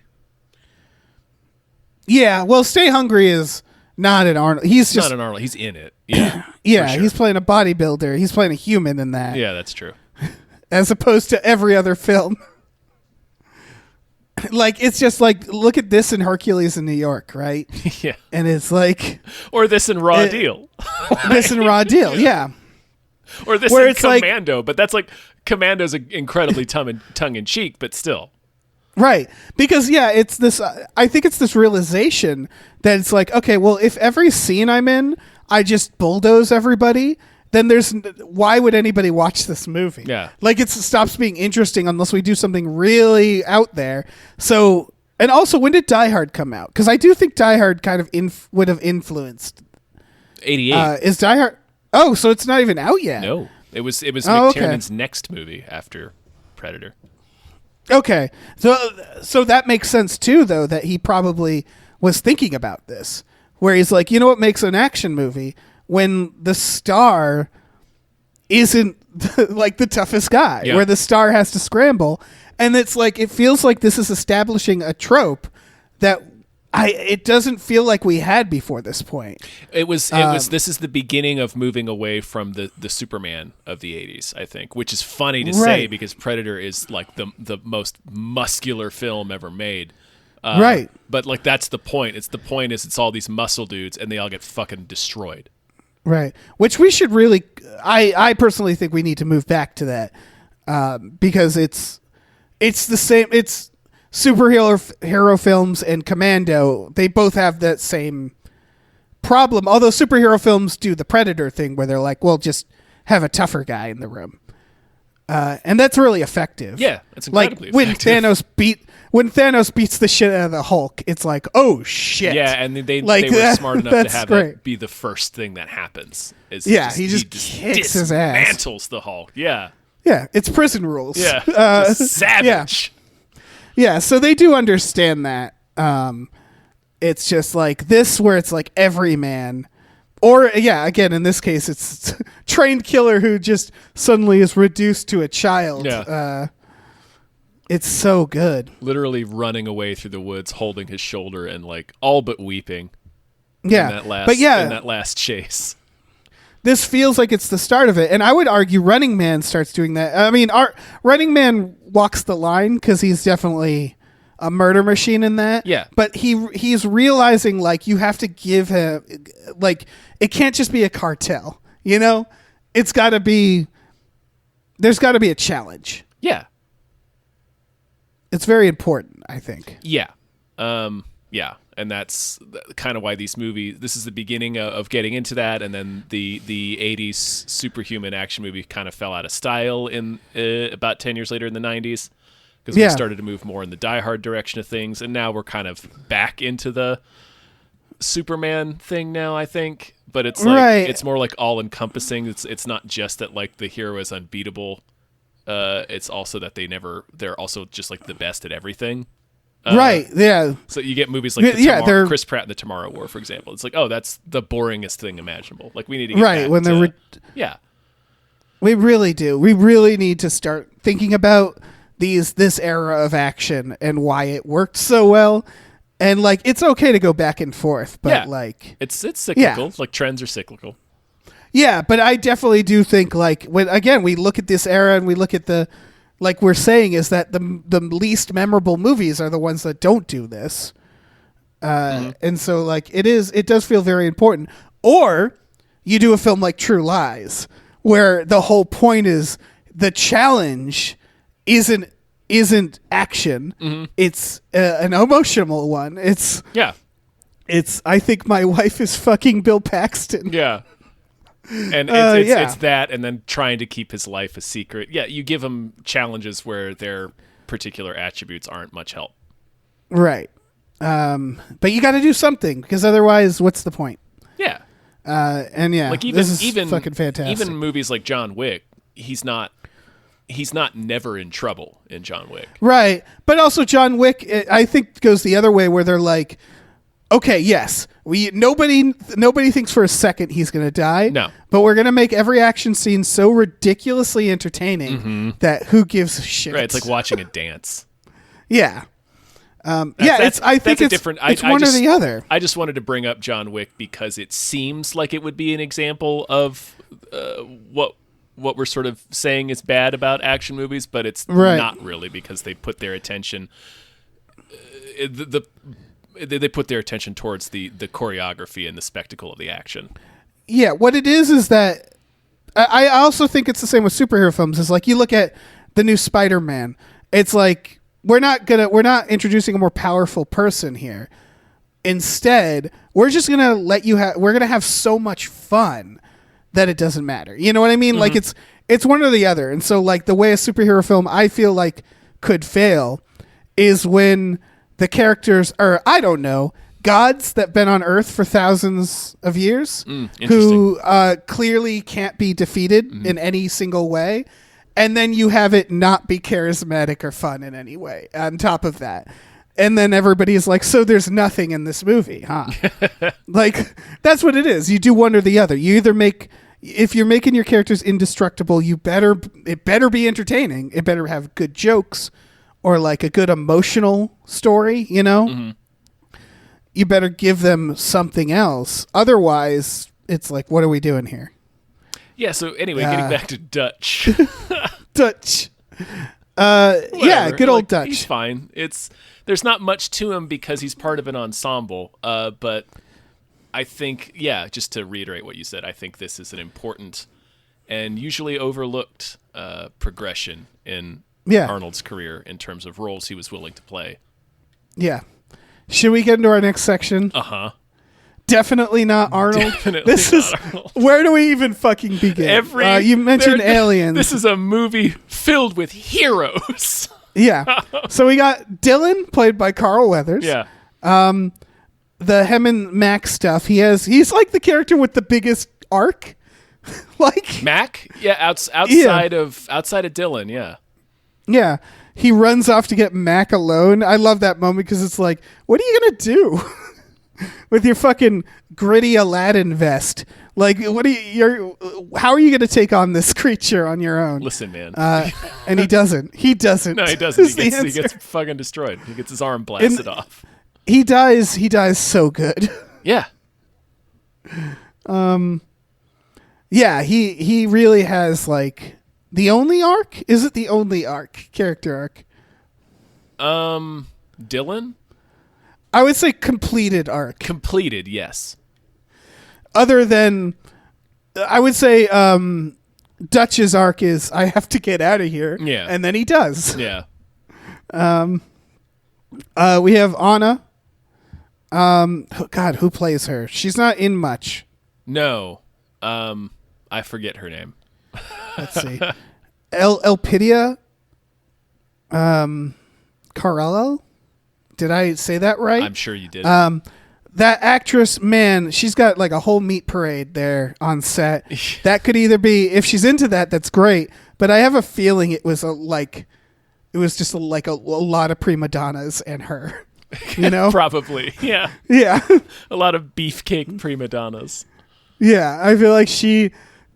Yeah, well, Stay Hungry is not an Arnold. He's just not an Arnold. He's in it. Yeah. Yeah, sure. He's playing a bodybuilder. He's playing a human in that. Yeah, that's true. As opposed to every other film. It's just look at this in Hercules in New York, right? Yeah. And it's or this in Raw Deal. This in Raw Deal, yeah. Or this Where in it's Commando, but that's Commando's incredibly tongue-in-cheek, but still. Right. Because, it's this, I think it's this realization that it's okay, well, if every scene I'm in, I just bulldoze everybody, then why would anybody watch this movie? Yeah. It stops being interesting unless we do something really out there. So, and also, when did Die Hard come out? Because I do think Die Hard kind of would have influenced. 88. Is Die Hard? Oh, so it's not even out yet. No. It was Oh, McTiernan's next movie after Predator. Okay. So that makes sense too, though, that he probably was thinking about this, where he's like, you know what makes an action movie? When the star isn't the toughest guy, Yeah. where the star has to scramble. And it's it feels like this is establishing a trope that it doesn't feel like we had before this point. This is the beginning of moving away from the Superman of the 80s, I think, which is funny to say because Predator is the most muscular film ever made. Right. But that's the point. It's all these muscle dudes and they all get fucking destroyed. Right. Which we should really, I personally think we need to move back to that because it's the same. It's hero films and Commando. They both have that same problem. Although superhero films do the Predator thing where they're well, just have a tougher guy in the room. And that's really effective. Yeah, it's incredibly effective. When Thanos beats the shit out of the Hulk, it's oh shit. Yeah, and they were smart enough to have that be the first thing that happens. He just kicks his ass. Dismantles the Hulk. Yeah. Yeah, it's prison rules. Yeah, just savage. Yeah, so they do understand that. It's just this where it's every man. Or, again, in this case, it's trained killer who just suddenly is reduced to a child. Yeah. It's so good. Literally running away through the woods, holding his shoulder and all but weeping. Yeah. In that last chase. This feels like it's the start of it. And I would argue Running Man starts doing that. I mean, Running Man walks the line because he's definitely a murder machine in that. Yeah. But he's realizing like you have to give him like it can't just be a cartel, you know? It's got to be there's got to be a challenge. Yeah. It's very important, I think. Yeah. Yeah. And that's kind of why this is the beginning of getting into that. And then the 80s superhuman action movie kind of fell out of style in about 10 years later in the 90s. Because we started to move more in the Die Hard direction of things. And now we're kind of back into the Superman thing now, I think. But it's like it's more like all encompassing. It's not just that like the hero is unbeatable. It's also that they're also just like the best at everything. Right, yeah. So you get movies like Chris Pratt and the Tomorrow War, for example. It's like, oh, that's the boringest thing imaginable. Like we need to get right when they're yeah. We really do. We really need to start thinking about this era of action and why it worked so well. And like it's okay to go back and forth, but like it's cyclical. Yeah. Like trends are cyclical. Yeah, but I definitely do think like when again we look at this era and we look at the like we're saying is that the least memorable movies are the ones that don't do this. And so like it does feel very important. Or you do a film like True Lies where the whole point is the challenge isn't action. It's an emotional one. It's I think my wife is fucking Bill Paxton. Yeah. And it's that, and then trying to keep his life a secret. Yeah, you give him challenges where their particular attributes aren't much help. Right. But you got to do something, because otherwise, what's the point? Yeah. And yeah, like this is fucking fantastic. Even movies like John Wick, he's not never in trouble in John Wick. Right. But also John Wick, I think, goes the other way, where they're like, okay, yes, nobody thinks for a second he's going to die. No. But we're going to make every action scene so ridiculously entertaining that who gives a shit? Right, it's like watching a dance. Yeah. I think it's one or the other. I just wanted to bring up John Wick because it seems like it would be an example of what we're sort of saying is bad about action movies, but it's not really, because they put their attention they put their attention towards the choreography and the spectacle of the action. Yeah, what it is that I also think it's the same with superhero films. It's like you look at the new Spider-Man. It's like we're not introducing a more powerful person here. Instead, we're just gonna we're gonna have so much fun that it doesn't matter. You know what I mean? Like it's one or the other. And so like the way a superhero film I feel like could fail is when the characters are, I don't know, gods that been on Earth for thousands of years who clearly can't be defeated in any single way. And then you have it not be charismatic or fun in any way on top of that. And then everybody's like, so there's nothing in this movie, huh? Like, that's what it is. You do one or the other. You either if you're making your characters indestructible, it better be entertaining. It better have good jokes or like a good emotional story, you know? You better give them something else. Otherwise, it's like, what are we doing here? Yeah, so anyway, getting back to Dutch. Dutch. Yeah, good old Dutch. He's fine. There's not much to him because he's part of an ensemble. But I think, just to reiterate what you said, I think this is an important and usually overlooked progression in Arnold's career in terms of roles he was willing to play. Yeah. Should we get into our next section? Uh-huh. Definitely not Arnold. Arnold. Where do we even fucking begin? You mentioned aliens. This is a movie filled with heroes. Yeah. So we got Dylan, played by Carl Weathers. Yeah. The Hem and Mac stuff. He's like the character with the biggest arc. Like Mac? Yeah, outside of Dylan, yeah. Yeah. He runs off to get Mac alone. I love that moment because it's like, what are you going to do with your fucking gritty Aladdin vest? Like, how are you going to take on this creature on your own? Listen, man. And he doesn't. He doesn't. No, he doesn't. He gets fucking destroyed. He gets his arm blasted off. He dies so good. Yeah. Yeah, he really has like the only arc? Is it the only arc? Character arc? Dylan? I would say completed arc. Completed, yes. Other than, I would say Dutch's arc is, I have to get out of here. Yeah. And then he does. Yeah. We have Anna. God, who plays her? She's not in much. No. I forget her name. Let's see. Elpidia Carello? Did I say that right? I'm sure you did. That actress, man, she's got like a whole meat parade there on set. That could either be, if she's into that, that's great. But I have a feeling it was just a lot of prima donnas and her. You know? Probably. Yeah. Yeah. A lot of beefcake prima donnas. Yeah. I feel like she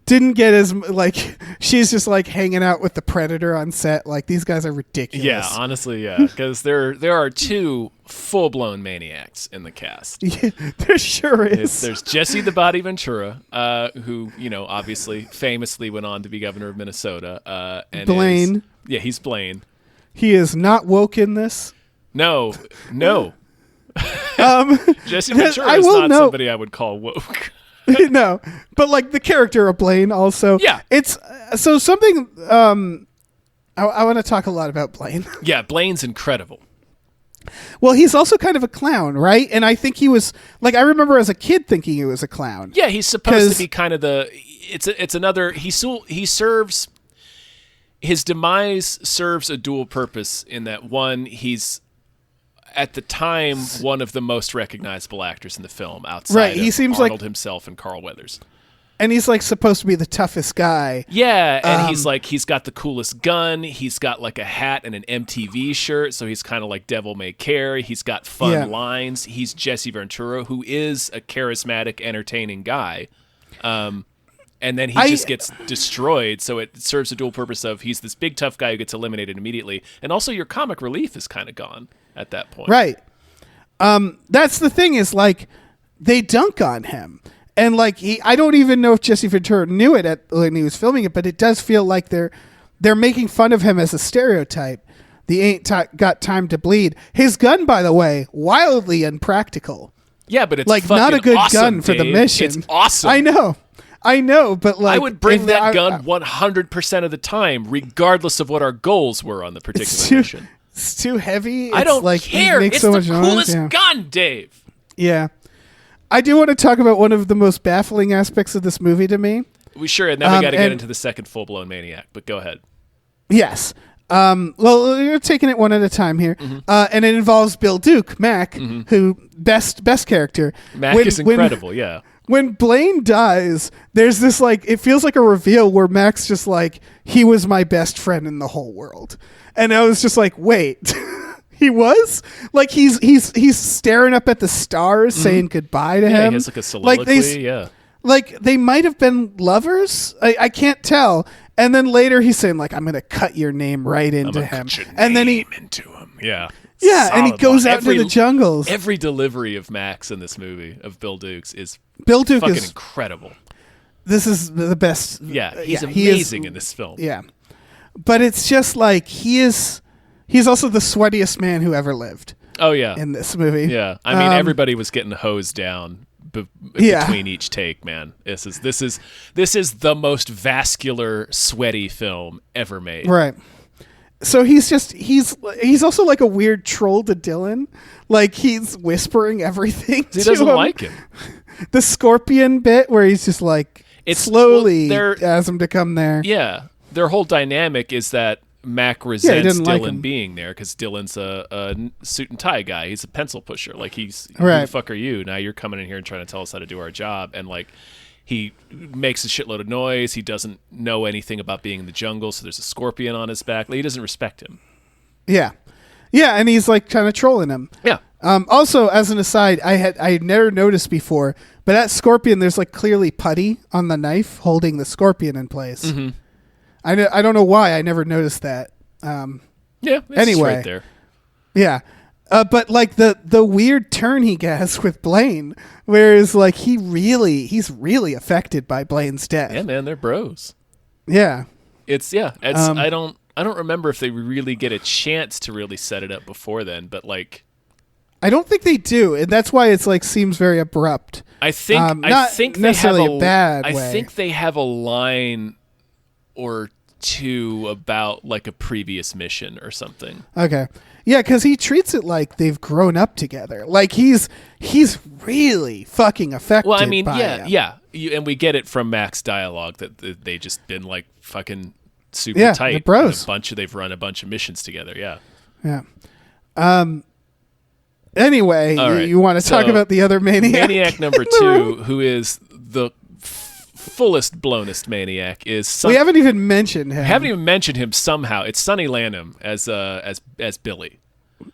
didn't get as, like, she's just like hanging out with the Predator on set. Like, these guys are ridiculous. Yeah, honestly, yeah. Because there are two full-blown maniacs in the cast. Yeah, there sure is. There's Jesse the Body Ventura, who, obviously famously went on to be governor of Minnesota. And Blaine. He's Blaine. He is not woke in this. No. Jesse Ventura I is will not note- somebody I would call woke. No, but like the character of Blaine also. Yeah. It's so something. I want to talk a lot about Blaine. Yeah, Blaine's incredible. Well, he's also kind of a clown, right? And I think he was like, I remember as a kid thinking he was a clown. Yeah, he's supposed to be kind of it's another, he serves, his demise serves a dual purpose in that, one, he's at the time one of the most recognizable actors in the film outside Right, he of seems Arnold like, himself and Carl Weathers. And he's like supposed to be the toughest guy. Yeah, and he's got the coolest gun. He's got like a hat and an MTV shirt, so he's kind of like Devil May Care. He's got fun lines. He's Jesse Ventura, who is a charismatic, entertaining guy. And then he just gets destroyed, so it serves a dual purpose of he's this big tough guy who gets eliminated immediately, and also your comic relief is kind of gone at that point. Right. That's the thing is like they dunk on him. And like I don't even know if Jesse Ventura knew it when he was filming it, but it does feel like they're making fun of him as a stereotype. The ain't got time to bleed. His gun, by the way, wildly impractical. Yeah, but it's like not a good awesome, gun for Dave. the mission. It's awesome. I know, but like I would bring that gun 100% of the time, regardless of what our goals were on the particular mission. It's too heavy. I don't care. It makes It's so the much noise. coolest Yeah. gun, Dave. Yeah. I do want to talk about one of the most baffling aspects of this movie to me. We sure, and then we got to get into the second full-blown maniac, but go ahead. Yes. Well, you're taking it one at a time here. Mm-hmm. And it involves Bill Duke, Mac, who best character. Mac is incredible, yeah. When Blaine dies, there's this like, it feels like a reveal where Mac's just like, he was my best friend in the whole world. And I was just like, wait, he was? Like he's staring up at the stars saying goodbye to him. Yeah, he has like a soliloquy, yeah. Like they might have been lovers. I can't tell. And then later he's saying like, I'm going to cut your name right into him. And then into him. Yeah. Yeah, and he Solid goes line. out into the jungles. Every delivery of Max in this movie, of Bill Duke's, is Bill Duke fucking is incredible. This is the best. Yeah, he's he amazing is, in this film. Yeah. But it's just like he's also the sweatiest man who ever lived. Oh yeah. In this movie. Yeah. I mean everybody was getting hosed down between each take, man. This is the most vascular, sweaty film ever made. Right. So he's also like a weird troll to Dylan. Like he's whispering everything. He doesn't like him. The scorpion bit where he's just like slowly asks him to come there. Yeah. Their whole dynamic is that Mac resents Dylan like being there because Dylan's a suit and tie guy. He's a pencil pusher. Like he's right. Who the fuck are you? Now you're coming in here and trying to tell us how to do our job. And like he makes a shitload of noise. He doesn't know anything about being in the jungle, so there's a scorpion on his back. Like, he doesn't respect him. Yeah. Yeah, and he's like kind of trolling him. Yeah. Also, as an aside, I had never noticed before, but that scorpion, there's like clearly putty on the knife holding the scorpion in place. Mm-hmm. I don't know why I never noticed that. Yeah. It's anyway, right there. Yeah. But like the weird turn he gets with Blaine, whereas like he's really affected by Blaine's death. Yeah, man, they're bros. Yeah. It's I don't remember if they really get a chance to really set it up before then, but like, I don't think they do, and that's why it's like seems very abrupt. I think not they necessarily have a bad I way. think they have a line or two about like a previous mission or something. Okay. Yeah, because he treats it like they've grown up together. Like he's really fucking affected. Well, I mean, by yeah, him. yeah, and we get it from Mac's dialogue that they just been like fucking super tight. they're bros. They've run a bunch of missions together. Yeah. Yeah. Anyway, All right, you want to talk so about the other maniac? Maniac number in the 2, room? who is the fullest blownest maniac, is We haven't even mentioned him. haven't even mentioned him somehow. It's Sonny Landham as Billy.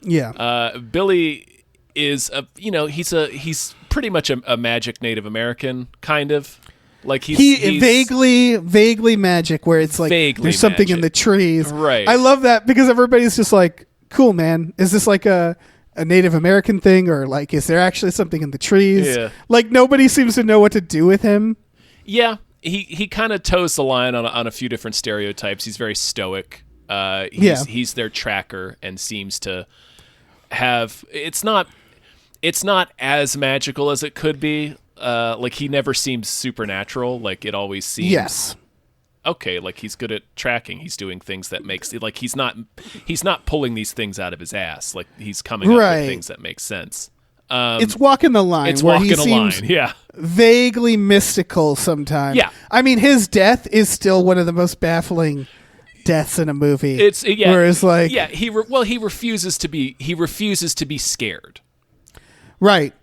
Yeah. Billy is he's pretty much a magic Native American kind of. Like he's vaguely magic, where it's like Vaguely there's something in magic. the trees. Right. I love that because everybody's just like, cool, man. Is this like a Native American thing, or like is there actually something in the trees? Yeah. Like nobody seems to know what to do with him. Yeah, he kind of toes the line on a few different stereotypes. He's very stoic. He's their tracker and seems to have it's not as magical as it could be. Like he never seems supernatural. Like it always seems okay. Like he's good at tracking. He's doing things that makes like he's not pulling these things out of his ass. Like he's coming up with things that make sense. It's walking the line. It's where walking he a seems line. Yeah. vaguely mystical sometimes. Yeah. I mean, his death is still one of the most baffling deaths in a movie. It's whereas like he refuses to be scared. Right.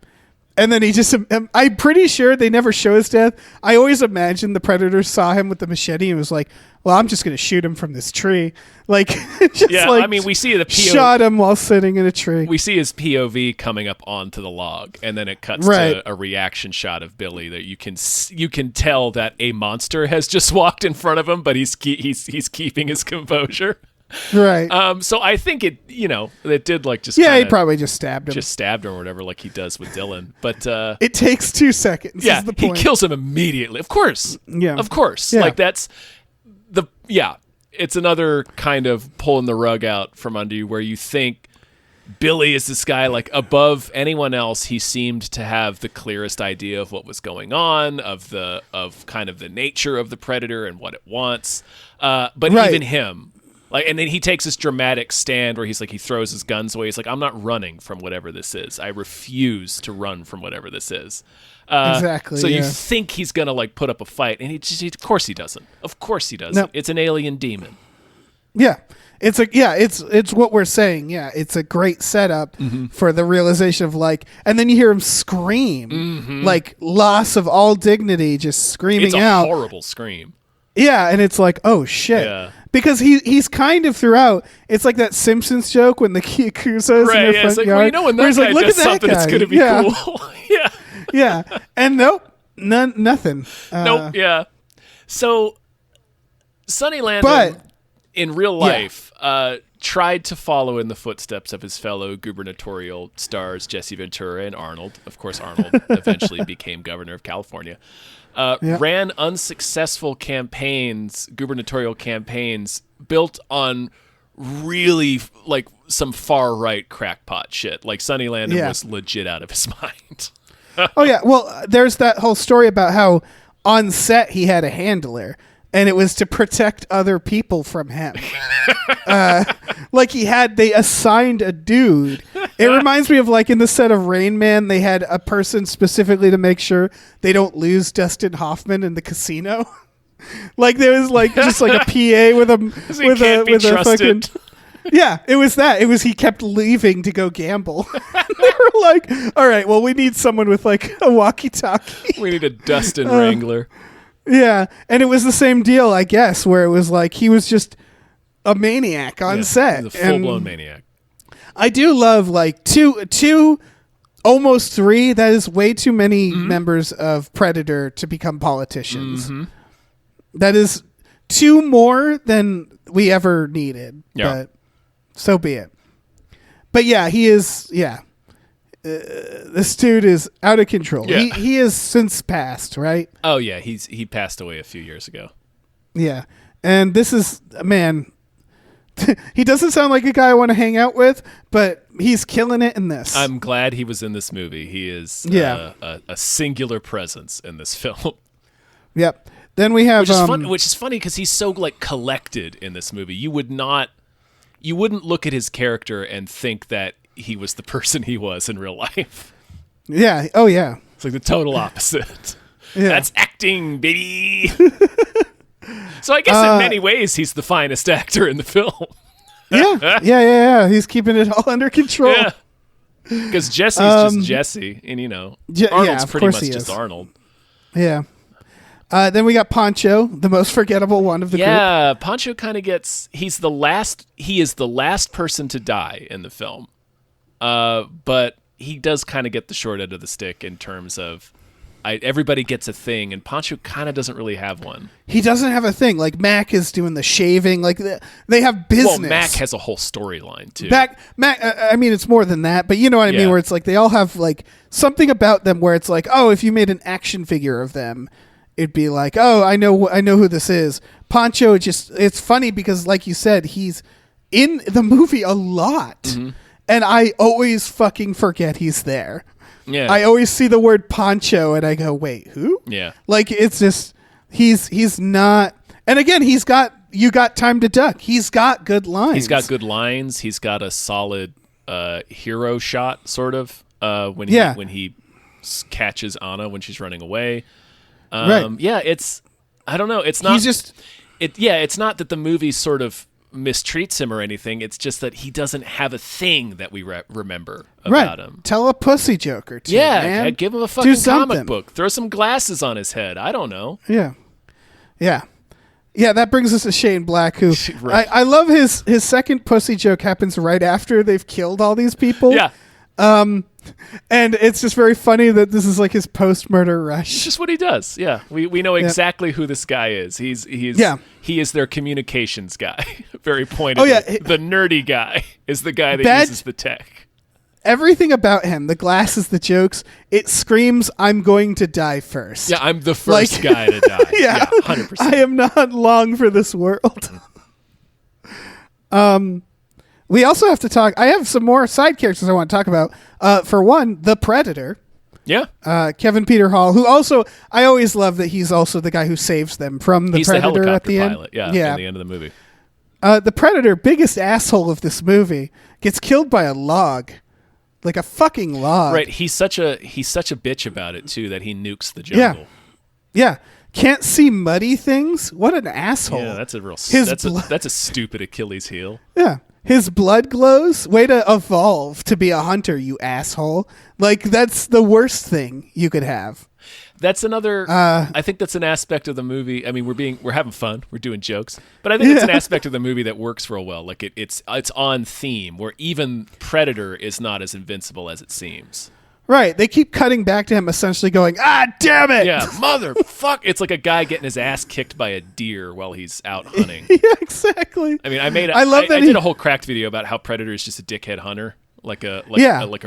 And then he just, I'm pretty sure they never show his death. I always imagine the Predator saw him with the machete and was like, well, I'm just going to shoot him from this tree. Like, just I mean, we see the POV. Shot him while sitting in a tree. We see his POV coming up onto the log, and then it cuts Right. to a reaction shot of Billy that you can tell that a monster has just walked in front of him, but he's keeping his composure. Right. So I think it did like just he kinda probably just stabbed him. just stabbed him or whatever, like he does with Dylan. But It takes 2 seconds. yeah, is the he point. kills him immediately. Of course. Yeah. Of course. Yeah. Like that's it's another kind of pulling the rug out from under you where you think Billy is this guy like above anyone else. He seemed to have the clearest idea of what was going on, of kind of the nature of the Predator and what it wants. But Right. even him, like, and then he takes this dramatic stand where he's like, he throws his guns away. He's like, I'm not running from whatever this is. I refuse to run from whatever this is. Exactly, So you yeah. think he's gonna like put up a fight, and of course he doesn't. Of course he doesn't. No. It's an alien demon. Yeah. It's what we're saying. Yeah. It's a great setup for the realization of like, and then you hear him scream, like loss of all dignity, just screaming It's a out. horrible scream. Yeah, and it's like, oh shit. Yeah. Because he's kind of throughout. It's like that Simpsons joke when the Yakuza's in Right? their Yeah, front it's like, yard. well, you know, when where that he's guy like, look does at that something, it's guy. gonna be Yeah. cool. Yeah. Yeah, and nope, nothing. Nope. Yeah. So, Sonny Landham, But- in real life, tried to follow in the footsteps of his fellow gubernatorial stars Jesse Ventura and Arnold. Of course, Arnold eventually became governor of California. Ran unsuccessful gubernatorial campaigns built on really like some far right crackpot shit. Like Sonny Landham was legit out of his mind. Oh yeah, well, there's that whole story about how on set he had a handler, and it was to protect other people from him. Like they assigned a dude. It reminds me of like in the set of Rain Man, they had a person specifically to make sure they don't lose Dustin Hoffman in the casino. Like there was like just like a PA with a fucking. Yeah, it was that. It was he kept leaving to go gamble. They were like, all right, well, we need someone with like a walkie-talkie. We need a Dustin Wrangler. Yeah, and it was the same deal, I guess, where it was like he was just a maniac on set. He's a full-blown maniac. I do love like two, almost 3. That is way too many members of Predator to become politicians. That is 2 more than we ever needed. Yeah. But so be it. But yeah, he is. Yeah, this dude is out of control. Yeah. He is since passed, right? Oh yeah, he passed away a few years ago. Yeah, and this is man. he doesn't sound like a guy I want to hang out with, but he's killing it in this. I'm glad he was in this movie. He is a singular presence in this film. Yep. Then we have which is funny because he's so like collected in this movie. You wouldn't look at his character and think that he was the person he was in real life. Yeah. Oh yeah. It's like the total opposite. Yeah. That's acting, baby. So I guess in many ways he's the finest actor in the film. Yeah. He's keeping it all under control. Yeah. Because Jesse's just Jesse, and Arnold's of pretty course much he just is. Arnold. Yeah. Then we got Poncho, the most forgettable one of the group. Yeah, Poncho kind of gets. He is the last person to die in the film. But he does kind of get the short end of the stick in terms of. Everybody gets a thing, and Poncho kind of doesn't really have one. He doesn't have a thing. Like, Mac is doing the shaving. Like, they have business. Well, Mac has a whole storyline, too. Mac. I mean, it's more than that, but you know what I mean, where it's like they all have, like, something about them where it's like, oh, if you made an action figure of them, it'd be like, oh, I know who this is. Poncho, it's funny because, like you said, he's in the movie a lot, and I always fucking forget he's there. Yeah. I always see the word Poncho and I go, wait, who? Yeah. Like, it's just, he's not, and again, you got time to duck. He's got good lines. He's got good lines. He's got a solid hero shot, sort of, when he catches Anna when she's running away. Right. Yeah, I don't know. It's not, He's just, it's not that the movie sort of mistreats him or anything. It's just that he doesn't have a thing that we remember about him. Tell a pussy joke or two. Yeah, man. give him a fucking comic book. Throw some glasses on his head. I don't know. Yeah. That brings us to Shane Black, who Right. I love his second pussy joke happens right after they've killed all these people. Yeah. And it's just very funny that this is like his post-murder rush. It's just what he does. Yeah, we know exactly who this guy is. He is their communications guy. Very pointed. Oh yeah, the nerdy guy is the guy that uses the tech. Everything about him, the glasses, the jokes, it screams, "I'm going to die first." Yeah, I'm the first guy to die. Yeah, 100%. I am not long for this world. We also have to talk. I have some more side characters I want to talk about. For one, the Predator. Yeah. Kevin Peter Hall, who also, I always love that he's also the guy who saves them from the Predator the at the end. pilot, at the end of the movie. The Predator, biggest asshole of this movie, gets killed by a log. Like a fucking log. Right. He's such a bitch about it too that he nukes the jungle. Yeah. Can't see muddy things? What an asshole. Yeah, that's a stupid Achilles heel. Yeah. His blood glows. Way to evolve to be a hunter, you asshole. Like, that's the worst thing you could have. That's another. I think that's an aspect of the movie. I mean, we're having fun. We're doing jokes, but I think it's an aspect of the movie that works real well. Like it's on theme, where even Predator is not as invincible as it seems. Right. They keep cutting back to him, essentially going, "Ah, damn it!" Yeah, motherfuck. It's like a guy getting his ass kicked by a deer while he's out hunting. Yeah, exactly. I mean, I did a whole cracked video about how Predator is just a dickhead hunter. Like a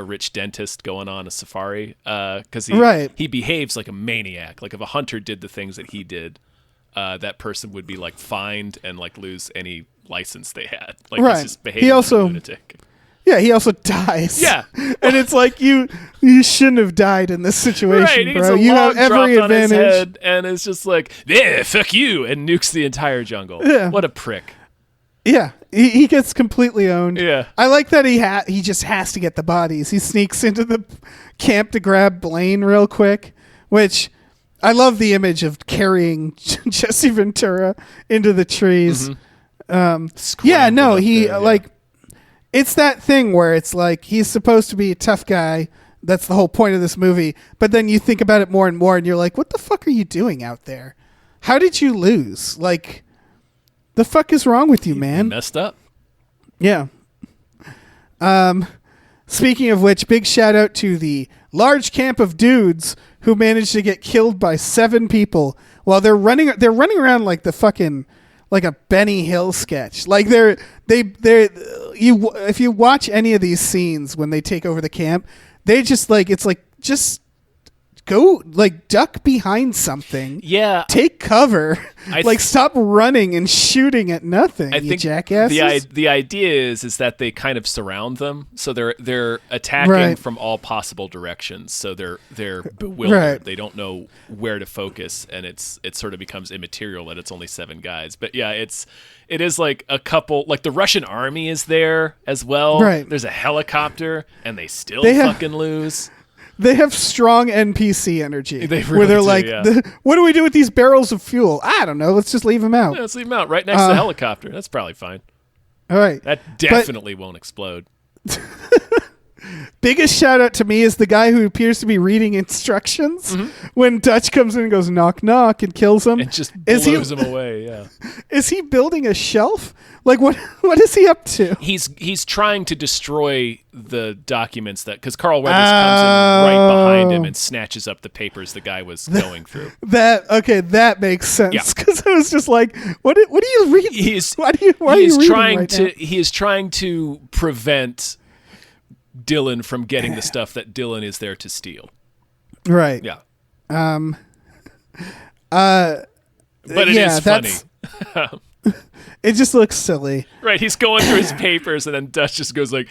rich dentist going on a safari, because he behaves like a maniac. Like if a hunter did the things that he did, that person would be like fined and like lose any license they had. Like he's just behaving like a lunatic. Yeah, he also dies. Yeah, and it's like you shouldn't have died in this situation, right, he gets bro. a You log have every dropped advantage. on his head, and it's just like, yeah, fuck you, and nukes the entire jungle. Yeah. What a prick. Yeah, he gets completely owned. Yeah. I like that he just has to get the bodies. He sneaks into the camp to grab Blaine real quick, which I love the image of carrying Jesse Ventura into the trees. Mm-hmm. It's that thing where it's like he's supposed to be a tough guy. That's the whole point of this movie. But then you think about it more and more, and you're like, what the fuck are you doing out there? How did you lose? Like, the fuck is wrong with you, man? Messed up. Yeah. Speaking of which, big shout out to the large camp of dudes who managed to get killed by 7 people while they're running around like the fucking like a Benny Hill sketch. Like if you watch any of these scenes when they take over the camp, they just like it's like just go like duck behind something. Yeah. Take cover. Stop running and shooting at nothing. I you think jackasses. the idea is that they kind of surround them, so they're attacking from all possible directions. So they're bewildered. Right. They don't know where to focus, and it sort of becomes immaterial that it's only 7 guys. But yeah, it is like a couple. Like the Russian army is there as well. Right. There's a helicopter, and they still have- fucking lose. They have strong NPC energy. They where they're really like, do, yeah. what do we do with these barrels of fuel? I don't know. Let's just leave them out. Yeah, let's leave them out right next to the helicopter. That's probably fine. All right. That definitely won't explode. Biggest shout out to me is the guy who appears to be reading instructions when Dutch comes in and goes knock knock and kills him. It just blows him away. Yeah. Is he building a shelf? Like what is he up to? He's trying to destroy the documents because Carl Weathers comes in right behind him and snatches up the papers the guy was going through. That makes sense because I was just like, what are you reading? He is trying to prevent Dylan from getting the stuff that Dylan is there to steal. Right. Yeah. But it is funny. It just looks silly. Right, he's going through his papers, and then Dutch just goes like,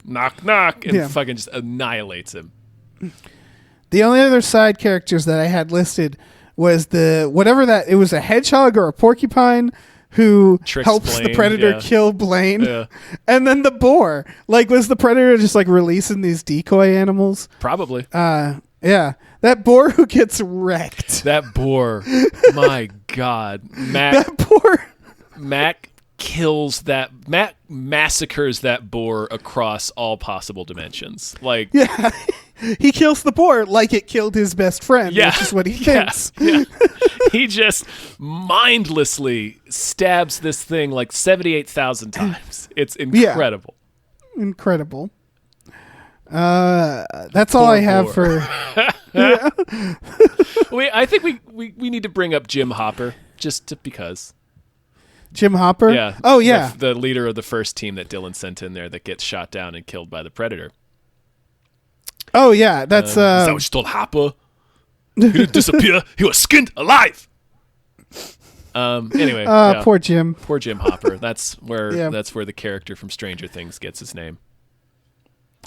knock, knock, and fucking just annihilates him. The only other side characters that I had listed was it was a hedgehog or a porcupine who helps Blaine, the predator kill Blaine. Yeah. And then the boar. Like, was the predator just like releasing these decoy animals? Probably. Yeah. That boar who gets wrecked. That boar. My God. Mac kills that. Mac massacres that boar across all possible dimensions. Like, yeah, he kills the boar like it killed his best friend. Yeah, which is what he thinks. Yeah. He just mindlessly stabs this thing like 78,000 times. It's incredible. Yeah. Incredible. That's all I have for. I think we need to bring up Jim Hopper because. Jim Hopper? Yeah. Oh, yeah. The leader of the first team that Dylan sent in there that gets shot down and killed by the Predator. Oh, yeah. That's. Is that what you told Hopper? He didn't disappear. He was skinned alive. Anyway. Poor Jim. Poor Jim Hopper. That's where the character from Stranger Things gets his name.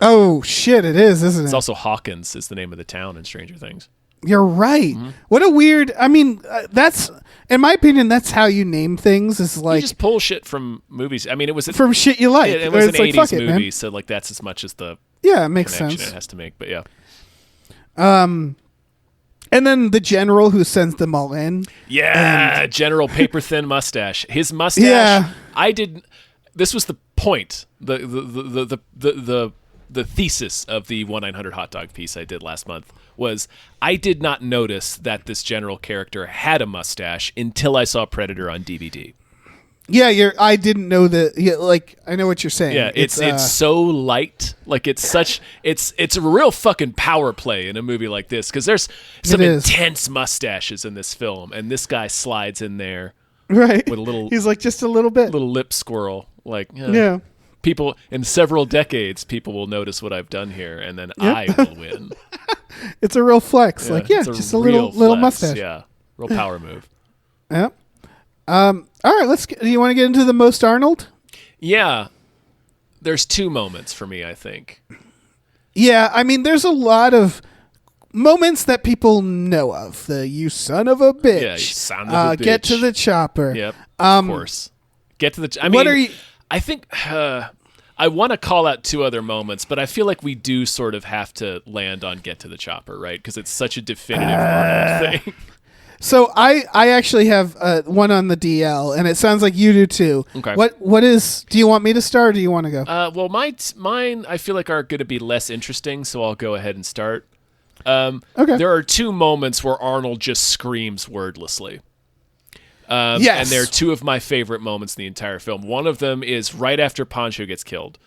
Oh, shit. It is, isn't it? It's also Hawkins is the name of the town in Stranger Things. You're right. Mm-hmm. What a weird. I mean, that's in my opinion. That's how you name things. Is like you just pull shit from movies. I mean, it was from shit you like. It was an '80s movie, so like that's as much as the it makes sense. It has to make, but yeah. And then the general who sends them all in. Yeah, General Paper Thin Mustache. His mustache. Yeah. I didn't. This was the point. The thesis of the 1-900 hot dog piece I did last month was I did not notice that this general character had a mustache until I saw Predator on DVD. Yeah, I didn't know that. Yeah, like I know what you're saying. Yeah, it's so light. Like it's a real fucking power play in a movie like this because there's some intense mustaches in this film, and this guy slides in there, right? With a little. He's like just a little bit, little lip squirrel. Like yeah. People in several decades, people will notice what I've done here, and then I will win. It's a real flex. Just a little mustache. Yeah, real power move. Yeah. All right, do you want to get into the most Arnold? Yeah. There's 2 moments for me, I think. Yeah, I mean, there's a lot of moments that people know of. The "you son of a bitch." Yeah, you son of a bitch. Get to the chopper. Yep. Of course. Get to the. I mean, what are you? I think I want to call out 2 other moments, but I feel like we do sort of have to land on "get to the chopper," right? Because it's such a definitive Arnold thing. So I actually have one on the DL, and it sounds like you do too. Okay. What is? Do you want me to start, or do you want to go? Well, mine I feel like are going to be less interesting, so I'll go ahead and start. Okay. There are 2 moments where Arnold just screams wordlessly. Yes. And they're 2 of my favorite moments in the entire film. One of them is right after Pancho gets killed.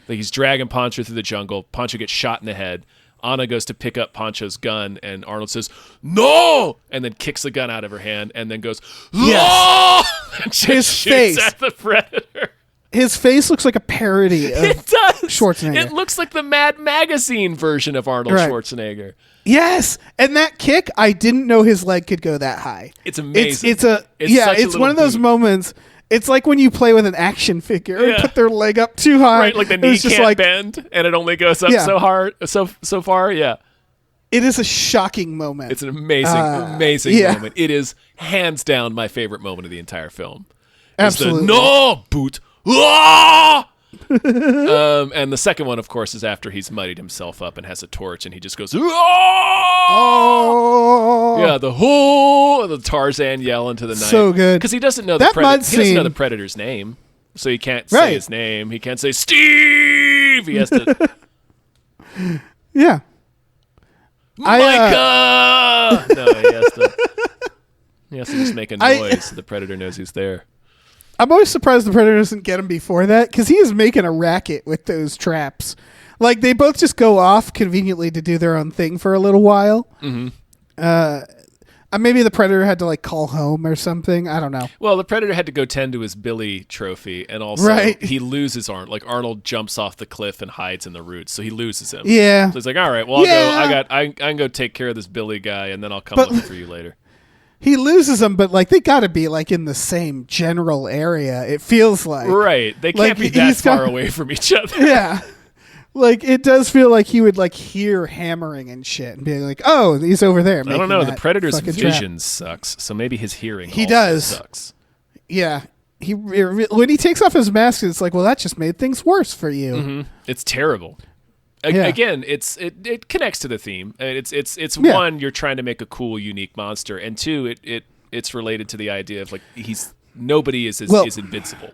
Like he's dragging Pancho through the jungle. Pancho gets shot in the head. Anna goes to pick up Pancho's gun, and Arnold says, "No!" and then kicks the gun out of her hand, and then goes, "No!" and just his shoots face at the Predator. his face looks like a parody of It does. Schwarzenegger. It looks like the Mad Magazine version of Arnold Right. Schwarzenegger. Yes, and that kick, I didn't know his leg could go that high. It's amazing. It's such a it's little one of those boot. moments. It's like when you play with an action figure and Yeah. put their leg up too high. Right, like the It knee was just can't bend, and it only goes up Yeah. so hard, so far. Yeah, It is a shocking moment. it's an amazing yeah. moment. It is hands down my favorite moment of the entire film. Absolutely. It's the no boot. Ah! And the second one, of course, is after he's muddied himself up and has a torch, and he just goes, "Ah!" Oh, Yeah, the Tarzan yell into the night. So good. Because he doesn't know That mud he doesn't know scene- the Predator's name, so he can't say Right. his name. He can't say Steve. He has to yeah. Micah. No, he has to. He has to just make a noise so the Predator knows he's there. I'm always surprised the Predator doesn't get him before that because he is making a racket with those traps. Like they both just go off conveniently to do their own thing for a little while. Mm-hmm. Maybe the Predator had to like call home or something. I don't know. Well, the Predator had to go tend to his Billy trophy, and also Right. he loses Arnold. Like Arnold jumps off the cliff and hides in the roots, so he loses him. Yeah. So he's like, all right, well, Yeah. I can go take care of this Billy guy, and then I'll come But- looking for you later. He loses them, but like they got to be like in the same general area. It feels like Right. They Like, can't be that he's far got- away from each other. Yeah. Like it does feel like he would like hear hammering and shit and be like, "Oh, he's over there." I don't know. The making that Predator's fucking trap." vision sucks, so maybe his hearing He also does. sucks. Yeah. When he takes off his mask, it's like, well, that just made things worse for you. Mm-hmm. It's terrible. Yeah. Again, it connects to the theme. It's Yeah. one, you're trying to make a cool, unique monster, and two, it's related to the idea of like nobody is invincible.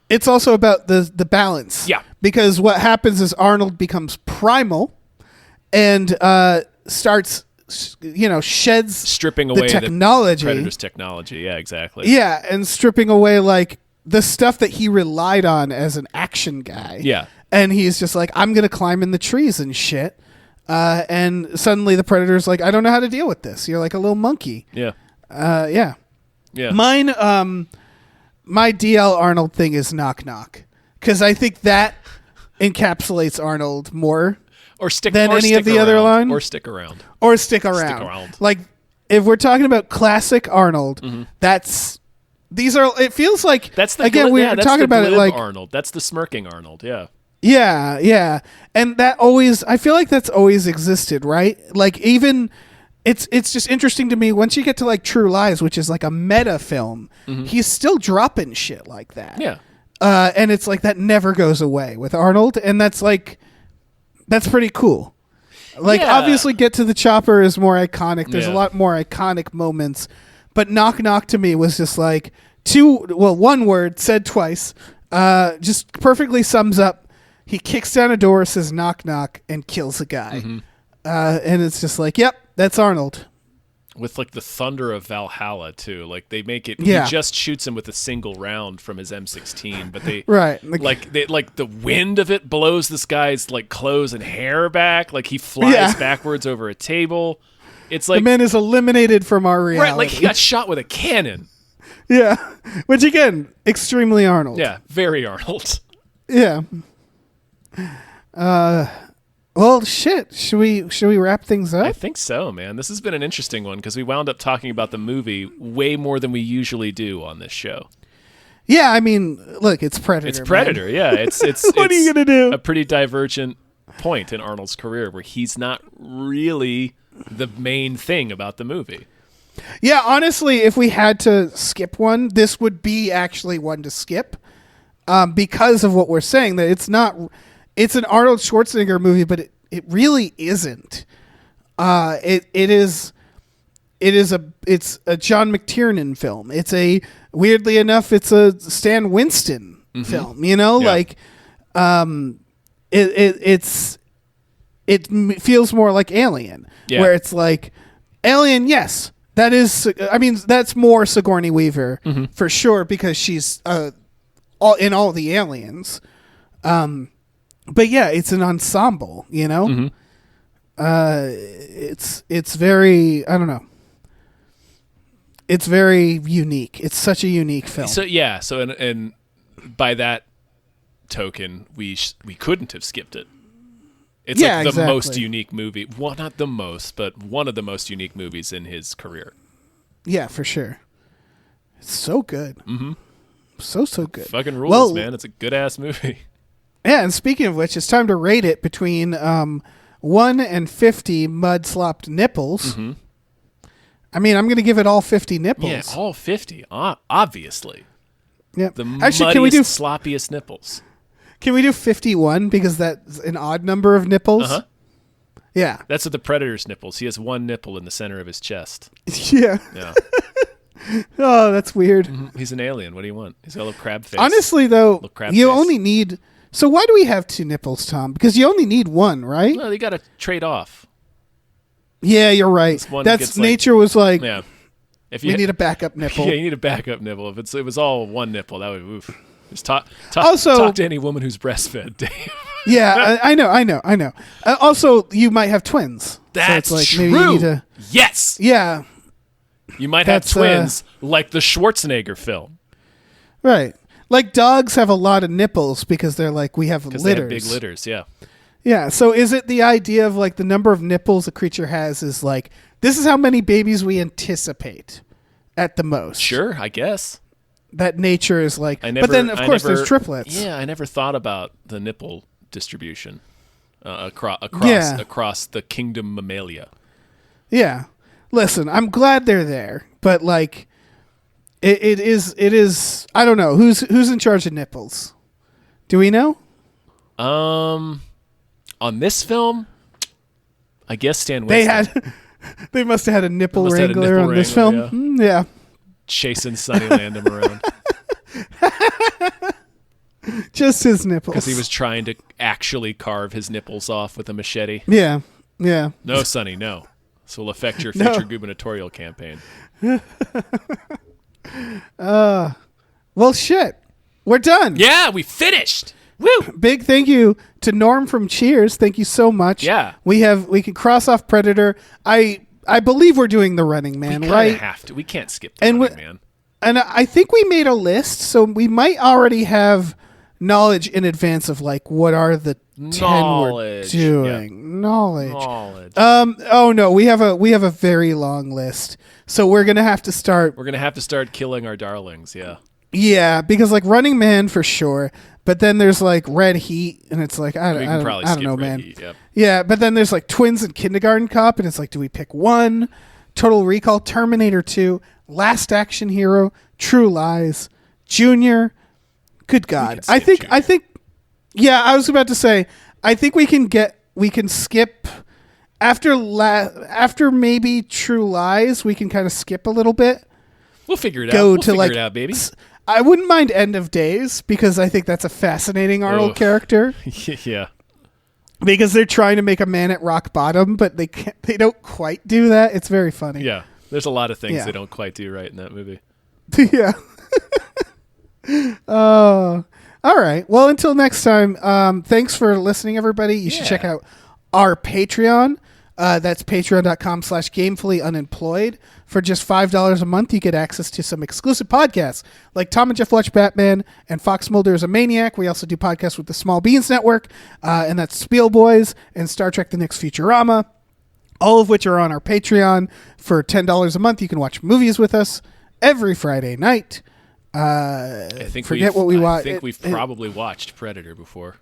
It's also about the balance. Yeah. Because what happens is Arnold becomes primal and starts, sheds Stripping away the technology. Predator's technology. Yeah, exactly. Yeah, and stripping away like the stuff that he relied on as an action guy. Yeah. And he's just like, I'm going to climb in the trees and shit. And suddenly the Predator's like, I don't know how to deal with this. You're like a little monkey. Yeah. Yeah. Yeah. Mine, my DL Arnold thing is knock knock. Because I think that encapsulates Arnold more. Or stick than or any stick of the other around. line? Or stick around. Or stick around. around. Like, if we're talking about classic Arnold, it feels like, That's the again, we were that's talking the about it glib like, Arnold. That's the smirking Arnold. Yeah. yeah. And that always, I feel like that's always existed, right? Like, even, it's just interesting to me, once you get to like True Lies, which is like a meta film, he's still dropping shit like that. Yeah. And it's like that never goes away with Arnold, and that's pretty cool. Like, Yeah. obviously, Get to the Chopper is more iconic. There's a Yeah. lot more iconic moments, but Knock Knock to me was just like one word said twice, just perfectly sums up. He kicks down a door, says knock knock, and kills a guy, and it's just like, yep, that's Arnold. With like the thunder of Valhalla too, like they make it. Yeah. He just shoots him with a single round from his M16, but they Right. like the wind of it blows this guy's like clothes and hair back. Like he flies Yeah. backwards over a table. It's The like man is eliminated from our reality. right, like he got shot with a cannon. Yeah, which again, extremely Arnold. Yeah, very Arnold. Yeah. Well, shit. Should we wrap things I up? think so, man. This has been an interesting one because we wound up talking about the movie way more than we usually do on this show. Yeah, I mean, look, it's Predator. It's man. Predator, yeah. It's What are you gonna do? A pretty divergent point in Arnold's career where he's not really the main thing about the movie. Yeah, honestly, if we had to skip one, this would be actually one to skip, because of what we're saying, that it's not. It's an Arnold Schwarzenegger movie, but it really isn't. It's a John McTiernan film. It's weirdly enough, it's a Stan Winston film. You know, Yeah. like it feels more like Alien, Yeah. where it's like Alien. Yes, that is. I mean, that's more Sigourney Weaver for sure because she's all the Aliens. But yeah, it's an ensemble, you know? It's very, I don't know. It's very unique. It's such a unique film. So yeah, and by that token, we couldn't have skipped it. It's Yeah, like the exactly. most unique movie. Well, not the most, but one of the most unique movies in his career. Yeah, for sure. It's so good. Mm-hmm. So good. Fucking rules, Well, man. It's a good-ass movie. Yeah, and speaking of which, it's time to rate it between 1 and 50 mud-slopped nipples. Mm-hmm. I mean, I'm going to give it all 50 nipples. Yeah, all 50, obviously. Yep. The Actually, can we do sloppiest nipples. 51 because that's an odd number of nipples? Uh-huh. Yeah. That's what the Predator's nipples. He has one nipple in the center of his chest. Yeah. Yeah. Oh, that's weird. He's an alien. What do you want? He's got a little crab face. Honestly, though, Little crab you face. only need... So why do we have 2 nipples, Tom? Because you only need 1, right? Well, you got to trade off. Yeah, you're right. This one That's gets, like- nature was like, Yeah. If we need a backup nipple. Yeah, you need a backup nipple. If it was all one nipple, that would oof. Just talk Also- to any woman who's breastfed, Dave. Yeah, I know. Also, you might have twins. That's so it's like true. Maybe you need to, Yes. yeah, You might have That's, twins like the Schwarzenegger film. right. Like dogs have a lot of nipples because they're like, we have Because litters. they have big litters, yeah. Yeah, so is it the idea of like the number of nipples a creature has is like, this is how many babies we anticipate at the most? Sure, I guess. That nature is like, I never, but then of I course never- there's triplets. Yeah, I never thought about the nipple distribution across the kingdom Mammalia. Yeah. Listen, I'm glad they're there, but like, it is. I don't know who's in charge of nipples. Do we know? On this film, I guess Stan They Winston they must have had a nipple Must have had a wrangler nipple on this wrangler, film. Yeah. chasing Sonny Landham around Just his nipples. because he was trying to actually carve his nipples off with a machete. Yeah. No, Sonny, no. This will affect your No. future gubernatorial campaign. Well, shit. We're done. Yeah, we finished. Woo! Big thank you to Norm from Cheers. Thank you so much. Yeah. We can cross off Predator. I believe we're doing The Running Man, We kinda right? have to. We can't skip the And Running Man. And I think we made a list, so we might already have knowledge in advance of like what are the 10 we're Knowledge, doing. Knowledge. Knowledge. Oh no, we have a very long list. So we're gonna have to start. We're going to have to start killing our darlings, yeah. Yeah, because like Running Man for sure, but then there's like Red Heat, and it's like I We don't can probably know, skip Red man. Heat, yep. Yeah, but then there's like Twins and Kindergarten Cop, and it's like, do we pick one? Total Recall, Terminator 2, Last Action Hero, True Lies, Junior. Good God, skip Junior. I think. Yeah, I was about to say, I think we can skip after maybe True Lies. We can kind of skip a little bit. We'll figure it out. Go We'll to figure like it out, baby. I wouldn't mind End of Days because I think that's a fascinating Arnold Ugh. character Yeah. because they're trying to make a man at rock bottom, but they can't. They don't quite do that. It's very funny. Yeah. There's a lot of things Yeah. they don't quite do right in that movie. Yeah. All right. Well, until next time, thanks for listening, everybody. You should Yeah. check out our Patreon. That's patreon.com/gamefullyunemployed. For just $5 a month, you get access to some exclusive podcasts like Tom and Jeff Watch Batman and Fox Mulder is a Maniac. We also do podcasts with the Small Beans Network, and that's Spiel Boys and Star Trek The Next Futurama, all of which are on our Patreon. For $10 a month, you can watch movies with us every Friday night. I think Forget what we watched. I think we've probably watched Predator before.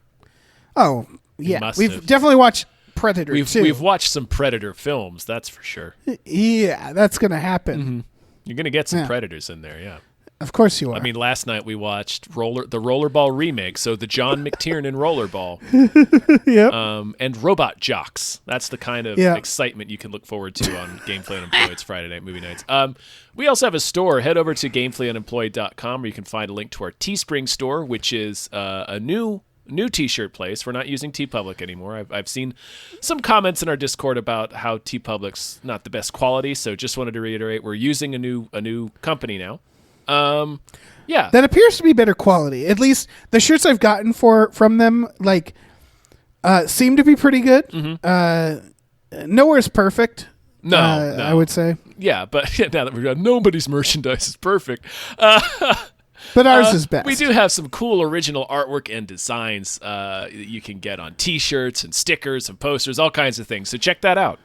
Oh, yeah. must We've have. definitely watched Predator too. We've watched some Predator films, that's for sure. Yeah, that's going to happen. Mm-hmm. You're going to get some Yeah. Predators in there, yeah. Of course you are. I mean, last night we watched the Rollerball remake, so the John McTiernan Rollerball. Yep. And Robot Jocks. That's the kind of Yeah. excitement you can look forward to on Gamefully Unemployed's Friday Night Movie Nights. We also have a store. Head over to gamefullyunemployed.com where you can find a link to our Teespring store, which is a new t-shirt place. We're not using TeePublic anymore. I've seen some comments in our Discord about how TeePublic's not the best quality, so just wanted to reiterate we're using a new company now. Yeah. That appears to be better quality. At least the shirts I've gotten from them like seem to be pretty good. Nowhere's perfect. No, I would say. Yeah, but now that we've got nobody's merchandise is perfect. But ours is best. We do have some cool original artwork and designs that you can get on T-shirts and stickers and posters, all kinds of things. So check that out.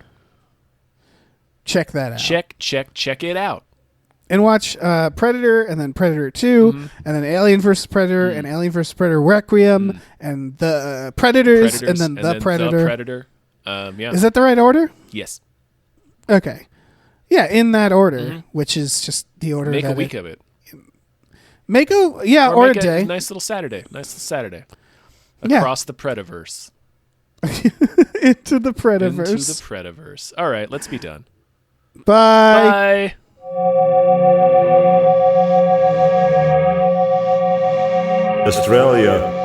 Check that out. Check it out. And watch Predator, and then Predator 2, and then Alien vs. Predator, and Alien vs. Predator Requiem, and the Predators, and then the Predator. The Predator. Yeah. Is that the right order? Yes. Okay. Yeah, in that order, which is just the order. Make that a week of it. Make a or a day. Nice little Saturday. Yeah. Across the Predaverse. Into the Predaverse. Into the Predaverse. All right, let's be done. Bye. Bye. Australia